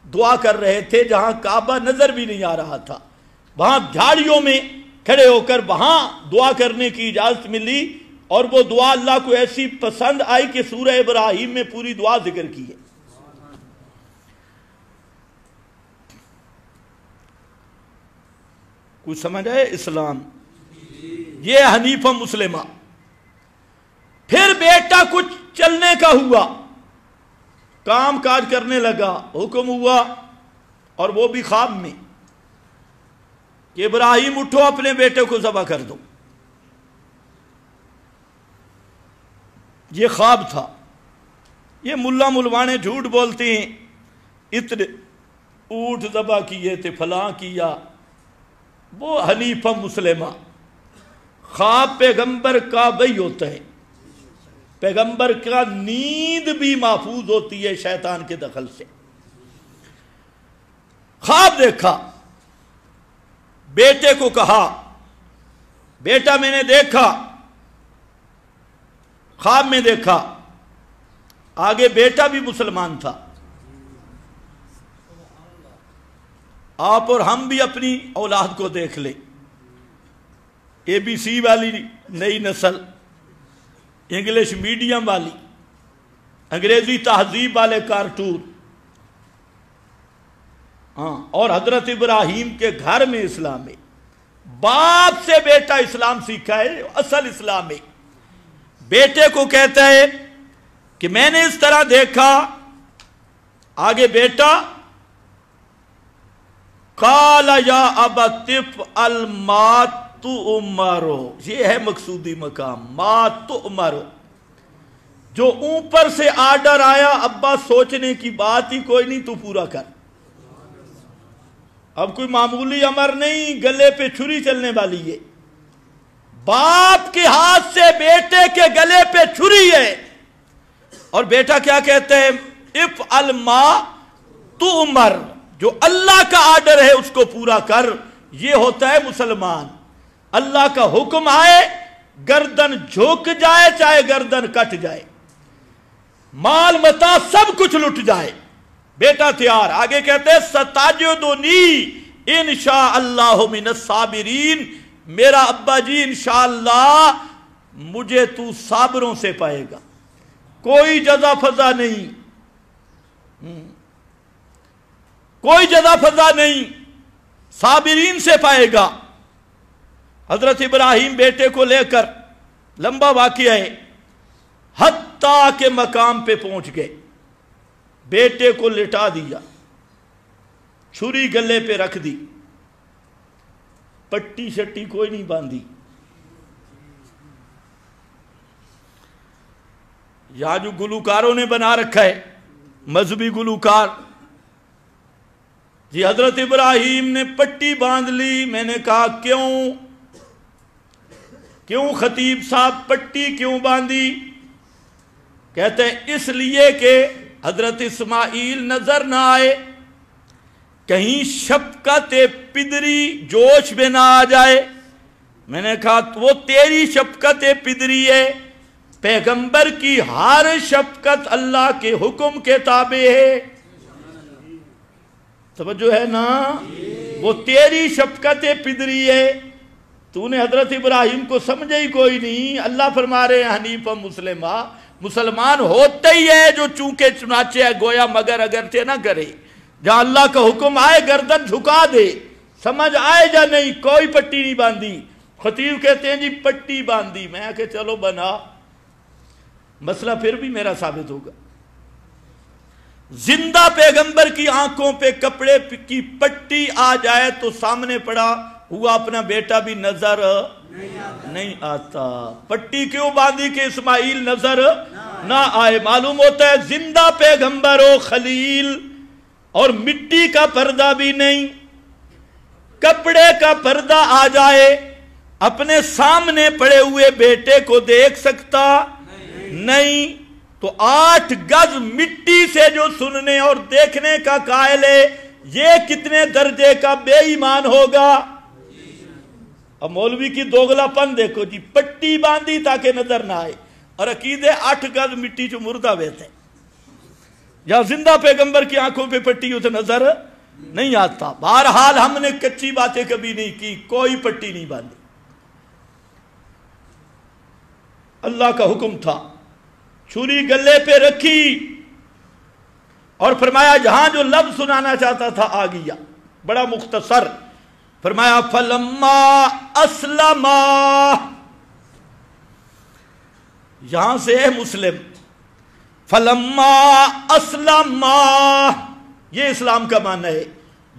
دعا کر رہے تھے، جہاں کعبہ نظر بھی نہیں آ رہا تھا، وہاں جھاڑیوں میں کھڑے ہو کر وہاں دعا کرنے کی اجازت ملی، اور وہ دعا اللہ کو ایسی پسند آئی کہ سورہ ابراہیم میں پوری دعا ذکر کی ہے۔ کچھ سمجھ آئے اسلام؟ یہ حنیفہ مسلمہ۔ پھر بیٹا کچھ چلنے کا ہوا، کام کاج کرنے لگا، حکم ہوا، اور وہ بھی خواب میں کہ ابراہیم اٹھو اپنے بیٹے کو ذبح کر دو۔ یہ خواب تھا۔ یہ ملا ملوانے جھوٹ بولتے ہیں، اتنے اونٹ ذبح کیے تھے، فلاں کیا۔ وہ حنیفہ مسلمہ، خواب پیغمبر کا وہی ہوتا ہے، پیغمبر کا نیند بھی محفوظ ہوتی ہے شیطان کے دخل سے۔ خواب دیکھا، بیٹے کو کہا بیٹا میں نے دیکھا، خواب میں دیکھا۔ آگے بیٹا بھی مسلمان تھا۔ آپ اور ہم بھی اپنی اولاد کو دیکھ لیں، اے بی سی والی نئی نسل، انگلش میڈیم والی، انگریزی تہذیب والے کارٹون، ہاں، اور حضرت ابراہیم کے گھر میں اسلام ہے، باپ سے بیٹا اسلام سیکھا ہے، اصل اسلام ہے۔ بیٹے کو کہتا ہے کہ میں نے اس طرح دیکھا، آگے بیٹا قال یا ابت افعل ما تؤمر، یہ ہے مقصودی مقام، ما تؤمر، جو اوپر سے آرڈر آیا ابا سوچنے کی بات ہی کوئی نہیں، تو پورا کر۔ اب کوئی معمولی امر نہیں، گلے پہ چھری چلنے والی ہے، باپ کے ہاتھ سے بیٹے کے گلے پہ چھری ہے، اور بیٹا کیا کہتے ہیں؟ افعل ما تؤمر، جو اللہ کا آرڈر ہے اس کو پورا کر۔ یہ ہوتا ہے مسلمان، اللہ کا حکم آئے گردن جھک جائے چاہے گردن کٹ جائے، مال متا سب کچھ لٹ جائے، بیٹا تیار۔ آگے کہتے ہیں ستجدنی انشاء اللہ من الصابرین، میرا ابا جی انشاءاللہ مجھے تو صابروں سے پائے گا، کوئی جزا فضا نہیں، کوئی جزا فضا نہیں، صابرین سے پائے گا۔ حضرت ابراہیم بیٹے کو لے کر، لمبا واقعہ ہے، حتیٰ کہ مقام پہ پہنچ گئے، بیٹے کو لٹا دیا، چھری گلے پہ رکھ دی، پٹی شٹی کوئی نہیں باندھی۔ یہاں جو گلوکاروں نے بنا رکھا ہے، مذہبی گلوکار، جی حضرت ابراہیم نے پٹی باندھ لی۔ میں نے کہا کیوں؟ کیوں خطیب صاحب پٹی کیوں باندھی؟ کہتے ہیں اس لیے کہ حضرت اسماعیل نظر نہ آئے، کہیں شفقت پدری جوش میں نہ آ جائے۔ میں نے کہا وہ تیری شفقت پدری ہے، پیغمبر کی ہر شفقت اللہ کے حکم کے تابع ہے، سمجھو ہے نا؟ وہ تیری شفقت پدری ہے، تو نے حضرت ابراہیم کو سمجھے ہی کوئی نہیں۔ اللہ فرما رہے ہیں حنیف مسلمہ، مسلمان ہوتا ہی ہے جو چونکہ چنانچہ ہے گویا مگر اگرچہ نہ کرے، جہاں اللہ کا حکم آئے گردن جھکا دے، سمجھ آئے یا نہیں، کوئی پٹی نہیں باندھی۔ خطیب کہتے ہیں جی پٹی باندھی، میں کہ چلو بنا، مسئلہ پھر بھی میرا ثابت ہوگا۔ زندہ پیغمبر کی آنکھوں پہ کپڑے کی پٹی آ جائے تو سامنے پڑا ہوا اپنا بیٹا بھی نظر نہیں آتا۔ پٹی کیوں باندھی کہ اسماعیل نظر نہ آئے؟ معلوم ہوتا ہے زندہ پیغمبر ہو خلیل، اور مٹی کا پردہ بھی نہیں، کپڑے کا پردہ آ جائے، اپنے سامنے پڑے ہوئے بیٹے کو دیکھ سکتا نہیں، تو 8 گز مٹی سے جو سننے اور دیکھنے کا قائل ہے، یہ کتنے درجے کا بے ایمان ہوگا؟ اب مولوی کی دوگلا پن دیکھو جی، پٹی باندھی تاکہ نظر نہ آئے، اور عقیدے 8 گز مٹی جو مردہ بیت ہے، یا زندہ پیغمبر کی آنکھوں پہ پٹی ہو تو نظر نہیں آتا۔ بہرحال ہم نے کچی باتیں کبھی نہیں کی، کوئی پٹی نہیں باندھی، اللہ کا حکم تھا، چھری گلے پہ رکھی اور فرمایا جہاں جو لفظ سنانا چاہتا تھا آ گیا، بڑا مختصر فرمایا فلما اسلما، یہاں سے ہے مسلم، فلما اسلما یہ اسلام کا معنی ہے،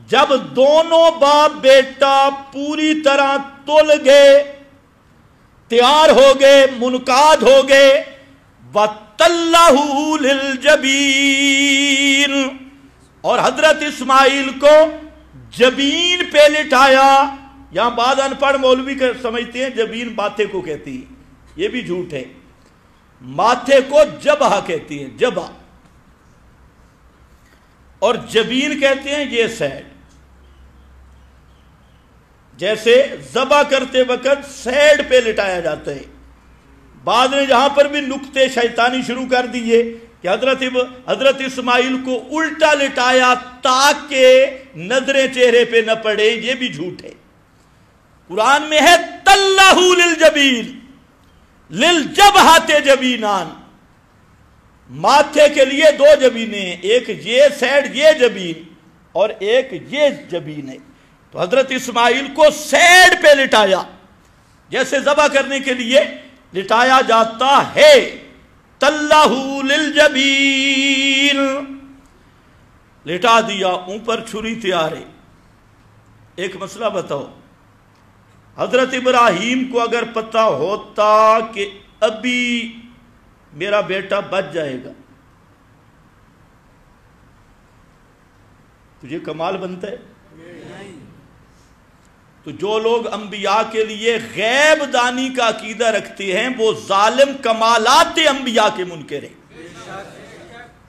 جب دونوں باپ بیٹا پوری طرح تل گئے، تیار ہو گئے، منقاد ہو گئے، وَتَلَّهُ لِلْجَبِينِ، اور حضرت اسماعیل کو جبین پہ لٹایا۔ یہاں بعض ان پڑھ مولوی سمجھتے ہیں جبین ماتھے کو کہتی ہے، یہ بھی جھوٹ ہے، ماتھے کو جبہ کہتی ہے، جبہ، اور جبین کہتے ہیں یہ سیڈ، جیسے ذبح کرتے وقت سیڈ پہ لٹایا جاتا ہے۔ بعد نے جہاں پر بھی نکتے شیطانی شروع کر دیے کہ حضرت اسماعیل کو الٹا لٹایا تاکہ نظریں چہرے پہ نہ پڑے، یہ بھی جھوٹ ہے۔ قرآن میں ہے تَلَّهُ لِلْجَبِينِ، لِلْجَبْهَةِ جبینان، ماتھے کے لیے 2 جبینیں ہیں، ایک یہ سیڈ یہ جبین اور ایک یہ جبین ہے، تو حضرت اسماعیل کو سیڈ پہ لٹایا، جیسے ذبح کرنے کے لیے لٹایا جاتا ہے۔ تَلَّهُ لِلْجَبِينِ، لٹا دیا، اوپر چھری تیار ہے۔ ایک مسئلہ بتاؤ، حضرت ابراہیم کو اگر پتہ ہوتا کہ ابھی میرا بیٹا بچ جائے گا تو یہ کمال بنتا ہے؟ تو جو لوگ انبیاء کے لیے غیب دانی کا عقیدہ رکھتے ہیں وہ ظالم کمالات انبیاء کے منکر ہیں،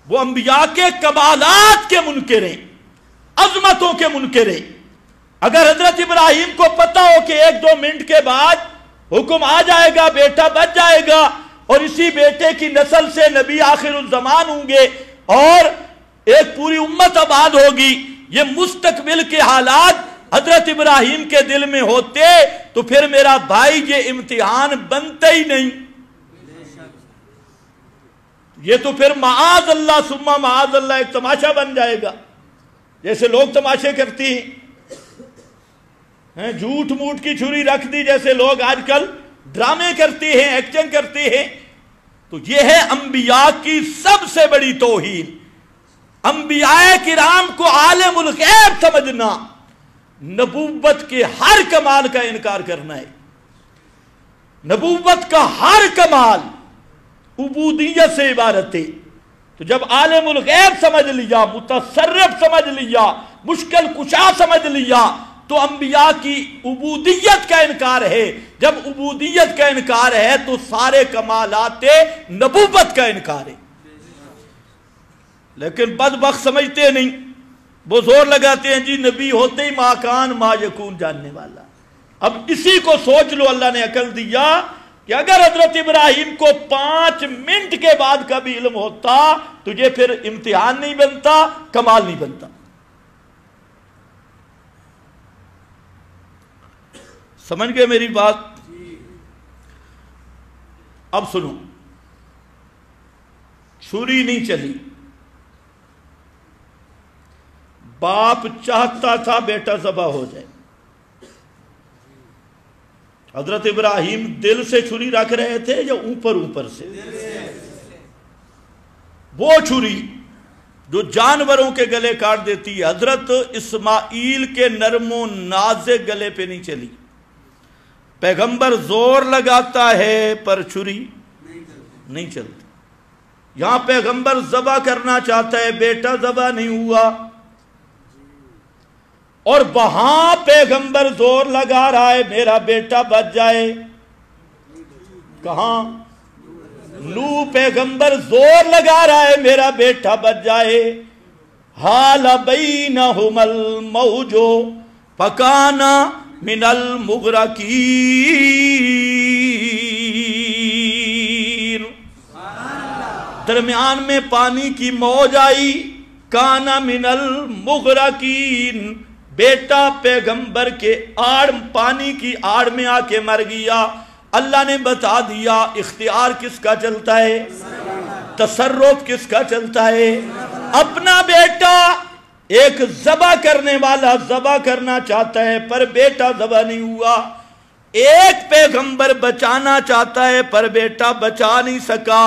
وہ انبیاء کے کمالات کے منکر ہیں، عظمتوں کے منکر ہیں۔ اگر حضرت ابراہیم کو پتہ ہو کہ 1-2 منٹ کے بعد حکم آ جائے گا، بیٹا بچ جائے گا، اور اسی بیٹے کی نسل سے نبی آخر الزمان ہوں گے اور ایک پوری امت آباد ہوگی، یہ مستقبل کے حالات حضرت ابراہیم کے دل میں ہوتے تو پھر میرا بھائی یہ امتحان بنتا ہی نہیں، یہ تو پھر معاذ اللہ ثم معاذ اللہ ایک تماشا بن جائے گا، جیسے لوگ تماشے کرتی ہیں، جھوٹ موٹ کی چھری رکھ دی جیسے لوگ آج کل ڈرامے کرتے ہیں، ایکشن کرتے ہیں۔ تو یہ ہے انبیاء کی سب سے بڑی توہین، انبیاء کرام کو عالم الغیب سمجھنا، نبوت کے ہر کمال کا انکار کرنا ہے۔ نبوت کا ہر کمال عبودیت سے عبارت ہے۔ تو جب عالم الغیب سمجھ لیا، متصرف سمجھ لیا، مشکل کشا سمجھ لیا، تو انبیاء کی عبودیت کا انکار ہے. جب عبودیت کا انکار ہے تو سارے کمالات نبوت کا انکار ہے. لیکن بدبخت سمجھتے نہیں، وہ زور لگاتے ہیں جی نبی ہوتے ہی ما کان ما یکون جاننے والا. اب اسی کو سوچ لو، اللہ نے عقل دیا کہ اگر حضرت ابراہیم کو 5 منٹ کے بعد کا بھی علم ہوتا، تجھے پھر امتحان نہیں بنتا، کمال نہیں بنتا. سمجھ گئے میری بات؟ اب سنو، چھری نہیں چلی. باپ چاہتا تھا بیٹا ذبح ہو جائے. حضرت ابراہیم دل سے چھری رکھ رہے تھے یا اوپر سے؟ وہ چھری جو جانوروں کے گلے کاٹ دیتی ہے، حضرت اسماعیل کے نرم و نازک گلے پہ نہیں چلی. پیغمبر زور لگاتا ہے پر چھری نہیں چلتی. یہاں پیغمبر ذبح کرنا چاہتا ہے، بیٹا ذبح نہیں ہوا. اور وہاں پیغمبر زور لگا رہا ہے میرا بیٹا بچ جائے. کہاں؟ نو پیغمبر زور لگا رہا ہے میرا بیٹا بچ جائے. حال بینہم الموج فکان من المغرقین. درمیان میں پانی کی موج آئی، کانا من المغرقین. بیٹا پیغمبر کے پانی کی آڑ میں آ کے مر گیا. اللہ نے بتا دیا اختیار کس کا چلتا ہے، تصرف کس کا چلتا ہے. اپنا بیٹا ایک ذبح کرنے والا ذبح کرنا چاہتا ہے پر بیٹا ذبح نہیں ہوا. ایک پیغمبر بچانا چاہتا ہے پر بیٹا بچا نہیں سکا.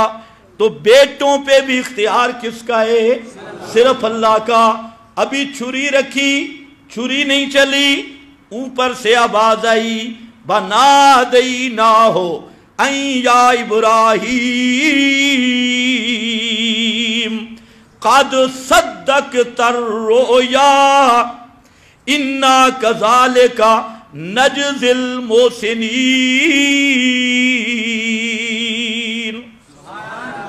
تو بیٹوں پہ بھی اختیار کس کا ہے؟ صرف اللہ کا. ابھی چھری رکھی، چھری نہیں چلی. اوپر سے آواز آئی بَنَادَيْنَاهُ أَن يَا إِبْرَاهِيمُ قَدْ صَدَّقْتَ الرُّؤْيَا إِنَّا كَذَلِكَ نَجْزِي الْمُحْسِنِينَ.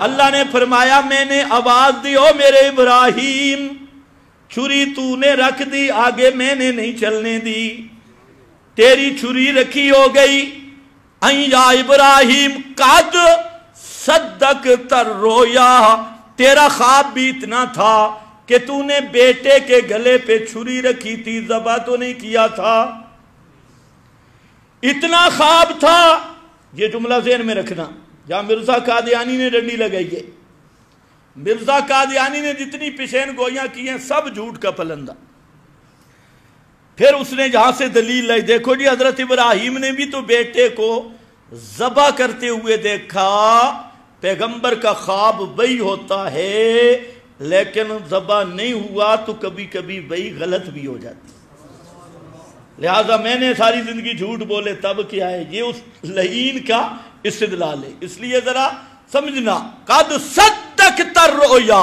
اللہ نے فرمایا میں نے آواز دی او میرے ابراہیم، چھری تو نے رکھ دی، آگے میں نے نہیں چلنے دی. تیری چھری رکھی ہو گئی. ان یا ابراہیم قد صدقت الرؤیا. تیرا خواب بھی اتنا تھا کہ تو نے بیٹے کے گلے پہ چھری رکھی تھی، ذبح تو نہیں کیا تھا. اتنا خواب تھا. یہ جملہ ذہن میں رکھنا. جہاں مرزا قادیانی نے ڈنڈی لگائی ہے، مرزا قادیانی نے جتنی پیشین گوئیاں کی ہیں سب جھوٹ کا پلندہ. پھر اس نے جہاں سے دلیل لائی، دیکھو جی حضرت ابراہیم نے بھی تو بیٹے کو ذبح کرتے ہوئے دیکھا. پیغمبر کا خواب وہی ہوتا ہے لیکن ذبح نہیں ہوا تو کبھی کبھی وہی غلط بھی ہو جاتی. لہذا میں نے ساری زندگی جھوٹ بولے تب کیا ہے، یہ اس لعین کا استدلال ہے. اس لیے ذرا سمجھنا قد صدقت الرؤیا.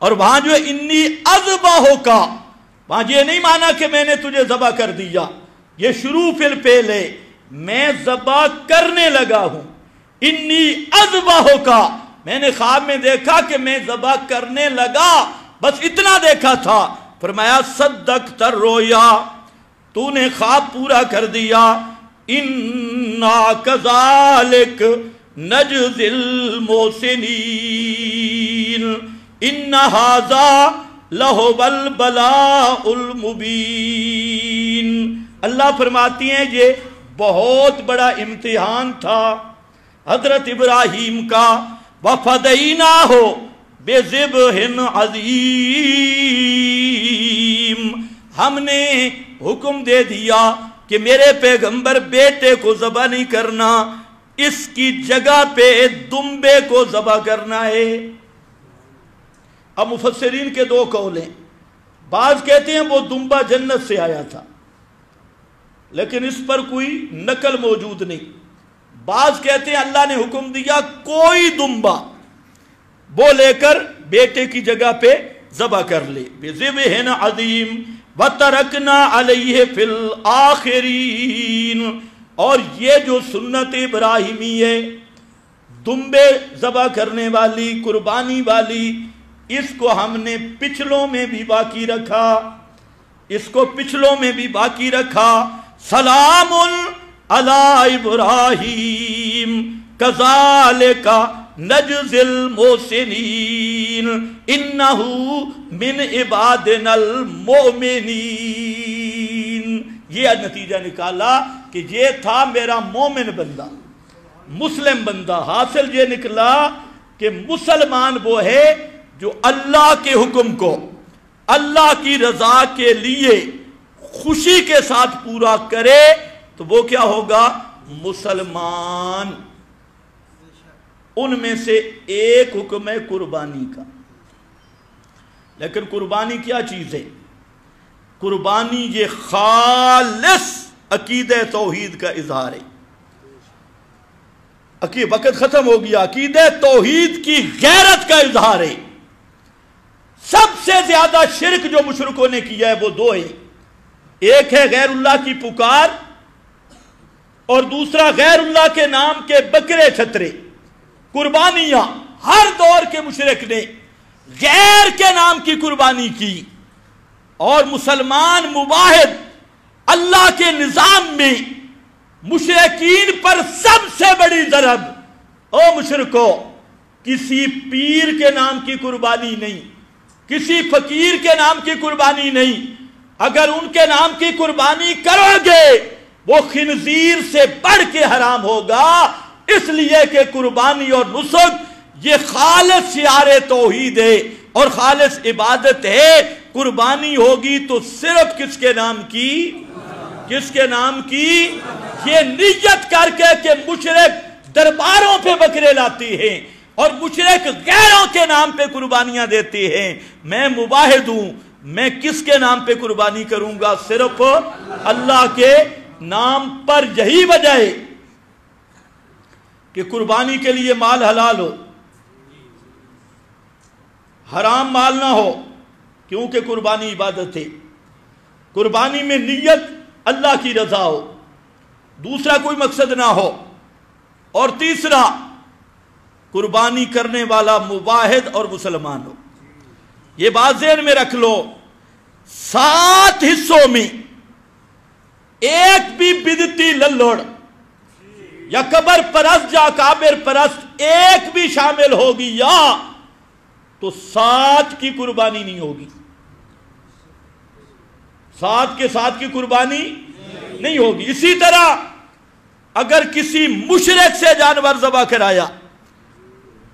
اور وہاں جو انی اذبحک، وہاں یہ نہیں مانا کہ میں نے تجھے ذبح کر دیا. یہ شروع فل پہلے میں ذبح کرنے لگا ہوں. انی اذبحک، میں نے خواب میں دیکھا کہ میں ذبح کرنے لگا، بس اتنا دیکھا تھا. فرمایا صدقت الرؤیا، تو نے خواب پورا کر دیا. انا کذالک نجزی المحسنین ان ھذا لہو البلاء المبین. اللہ فرماتی ہیں یہ بہت بڑا امتحان تھا حضرت ابراہیم کا. وَفَدَيْنَاهُ بِذِبْحٍ عَظِيمٍ. ہم نے حکم دے دیا کہ میرے پیغمبر بیٹے کو ذبح نہیں کرنا، اس کی جگہ پہ دمبے کو ذبح کرنا ہے. اب مفسرین کے دو قول ہیں. بعض کہتے ہیں وہ دمبا جنت سے آیا تھا لیکن اس پر کوئی نقل موجود نہیں. بعض کہتے ہیں اللہ نے حکم دیا کوئی دمبا وہ لے کر بیٹے کی جگہ پہ ذبح کر لے. بِذِبْحٍ عَظِيمٍ وَتَرَكْنَا عَلَيْهِ فِي الْآخِرِينَ، اور یہ جو سنت ابراہیمی ہے، دمبے ذبح کرنے والی، قربانی والی، اس کو ہم نے پچھلوں میں بھی باقی رکھا، اس کو پچھلوں میں بھی باقی رکھا۔ سلام علی ابراہیم کذالک نجزی المحسنین انہ من عبادنا المؤمنین۔ یہ نتیجہ نکالا کہ یہ تھا میرا مومن بندہ، مسلم بندہ۔ حاصل یہ نکلا کہ مسلمان وہ ہے جو اللہ کے حکم کو اللہ کی رضا کے لیے خوشی کے ساتھ پورا کرے تو وہ کیا ہوگا؟ مسلمان۔ ان میں سے ایک حکم ہے قربانی کا، لیکن قربانی کیا چیز ہے؟ قربانی یہ خالص عقیدہ توحید کا اظہار ہے۔ وقت ختم ہو گیا۔ عقیدہ توحید کی غیرت کا اظہار ہے۔ سب سے زیادہ شرک جو مشرکوں نے کیا ہے وہ دو ہے، ایک ہے غیر اللہ کی پکار، اور دوسرا غیر اللہ کے نام کے بکرے چھترے قربانیاں۔ ہر دور کے مشرک نے غیر کے نام کی قربانی کی، اور مسلمان مواحد اللہ کے نظام میں مشرکین پر سب سے بڑی ضرب، او مشرکو، کسی پیر کے نام کی قربانی نہیں، کسی فقیر کے نام کی قربانی نہیں۔ اگر ان کے نام کی قربانی کرو گے وہ خنزیر سے بڑھ کے حرام ہوگا، اس لیے کہ قربانی اور نسک یہ خالص شعار توحید ہے اور خالص عبادت ہے۔ قربانی ہوگی تو صرف کس کے نام کی؟ کس کے نام کی؟ یہ نیت کر کے کہ مشرک درباروں پہ بکرے لاتی ہیں اور مشرک غیروں کے نام پہ قربانیاں دیتی ہیں۔ میں مواحد ہوں، میں کس کے نام پہ قربانی کروں گا؟ صرف اللہ کے نام پر۔ یہی وجہ ہے کہ قربانی کے لیے مال حلال ہو، حرام مال نہ ہو، کیونکہ قربانی عبادت ہے۔ قربانی میں نیت اللہ کی رضا ہو، دوسرا کوئی مقصد نہ ہو، اور تیسرا قربانی کرنے والا مواحد اور مسلمان ہو۔ یہ بات ذہن میں رکھ لو، 7 حصوں میں ایک بھی بدعتی للڑ یا قبر پرست یا قابر پرست ایک بھی شامل ہوگی یا تو 7 کی قربانی نہیں ہوگی، 7 کے 7 کی قربانی نہیں ہوگی۔ اسی طرح اگر کسی مشرک سے جانور ذبح کرایا،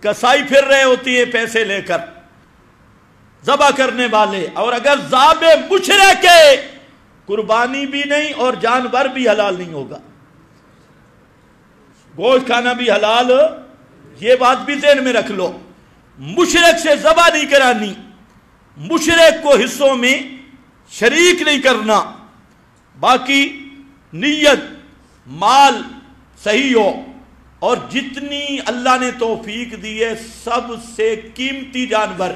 کسائی پھر رہے ہوتی ہے پیسے لے کر ذبح کرنے والے، اور اگر ذابح مشرک ہے قربانی بھی نہیں اور جانور بھی حلال نہیں ہوگا، گوشت کھانا بھی حلال۔ یہ بات بھی ذہن میں رکھ لو، مشرک سے ذبح نہیں کرانی، مشرک کو حصوں میں شریک نہیں کرنا، باقی نیت مال صحیح ہو، اور جتنی اللہ نے توفیق دی ہے سب سے قیمتی جانور،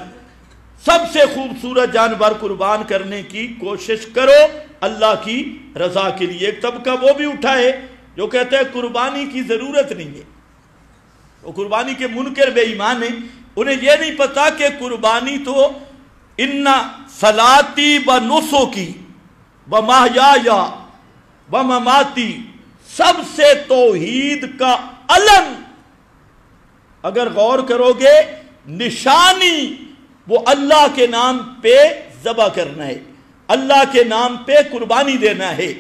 سب سے خوبصورت جانور قربان کرنے کی کوشش کرو اللہ کی رضا کے لیے۔ ایک طبقہ وہ بھی اٹھا ہے جو کہتا ہے قربانی کی ضرورت نہیں ہے، وہ قربانی کے منکر بے ایمان ہیں، انہیں یہ نہیں پتا کہ قربانی تو ان صلاتی و نسکی و محیایا و مماتی، سب سے توحید کا علم اگر غور کرو گے نشانی وہ اللہ کے نام پہ ذبح کرنا ہے، اللہ کے نام پہ قربانی دینا ہے۔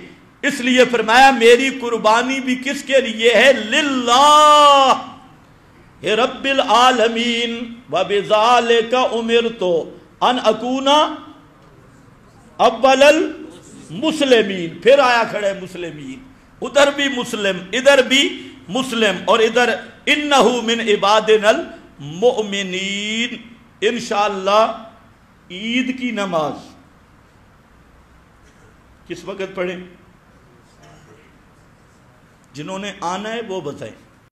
اس لیے فرمایا میری قربانی بھی کس کے لیے ہے؟ للہ رب العالمین وبذالک امرت ان اکون اول المسلمین۔ پھر آیا کھڑے مسلمین، ادھر بھی مسلم ادھر بھی مسلم، اور ادھر انہ من عبادنا المؤمنین۔ انشاءاللہ عید کی نماز کس وقت پڑھیں؟ جنہوں نے آنا ہے وہ بتائیں۔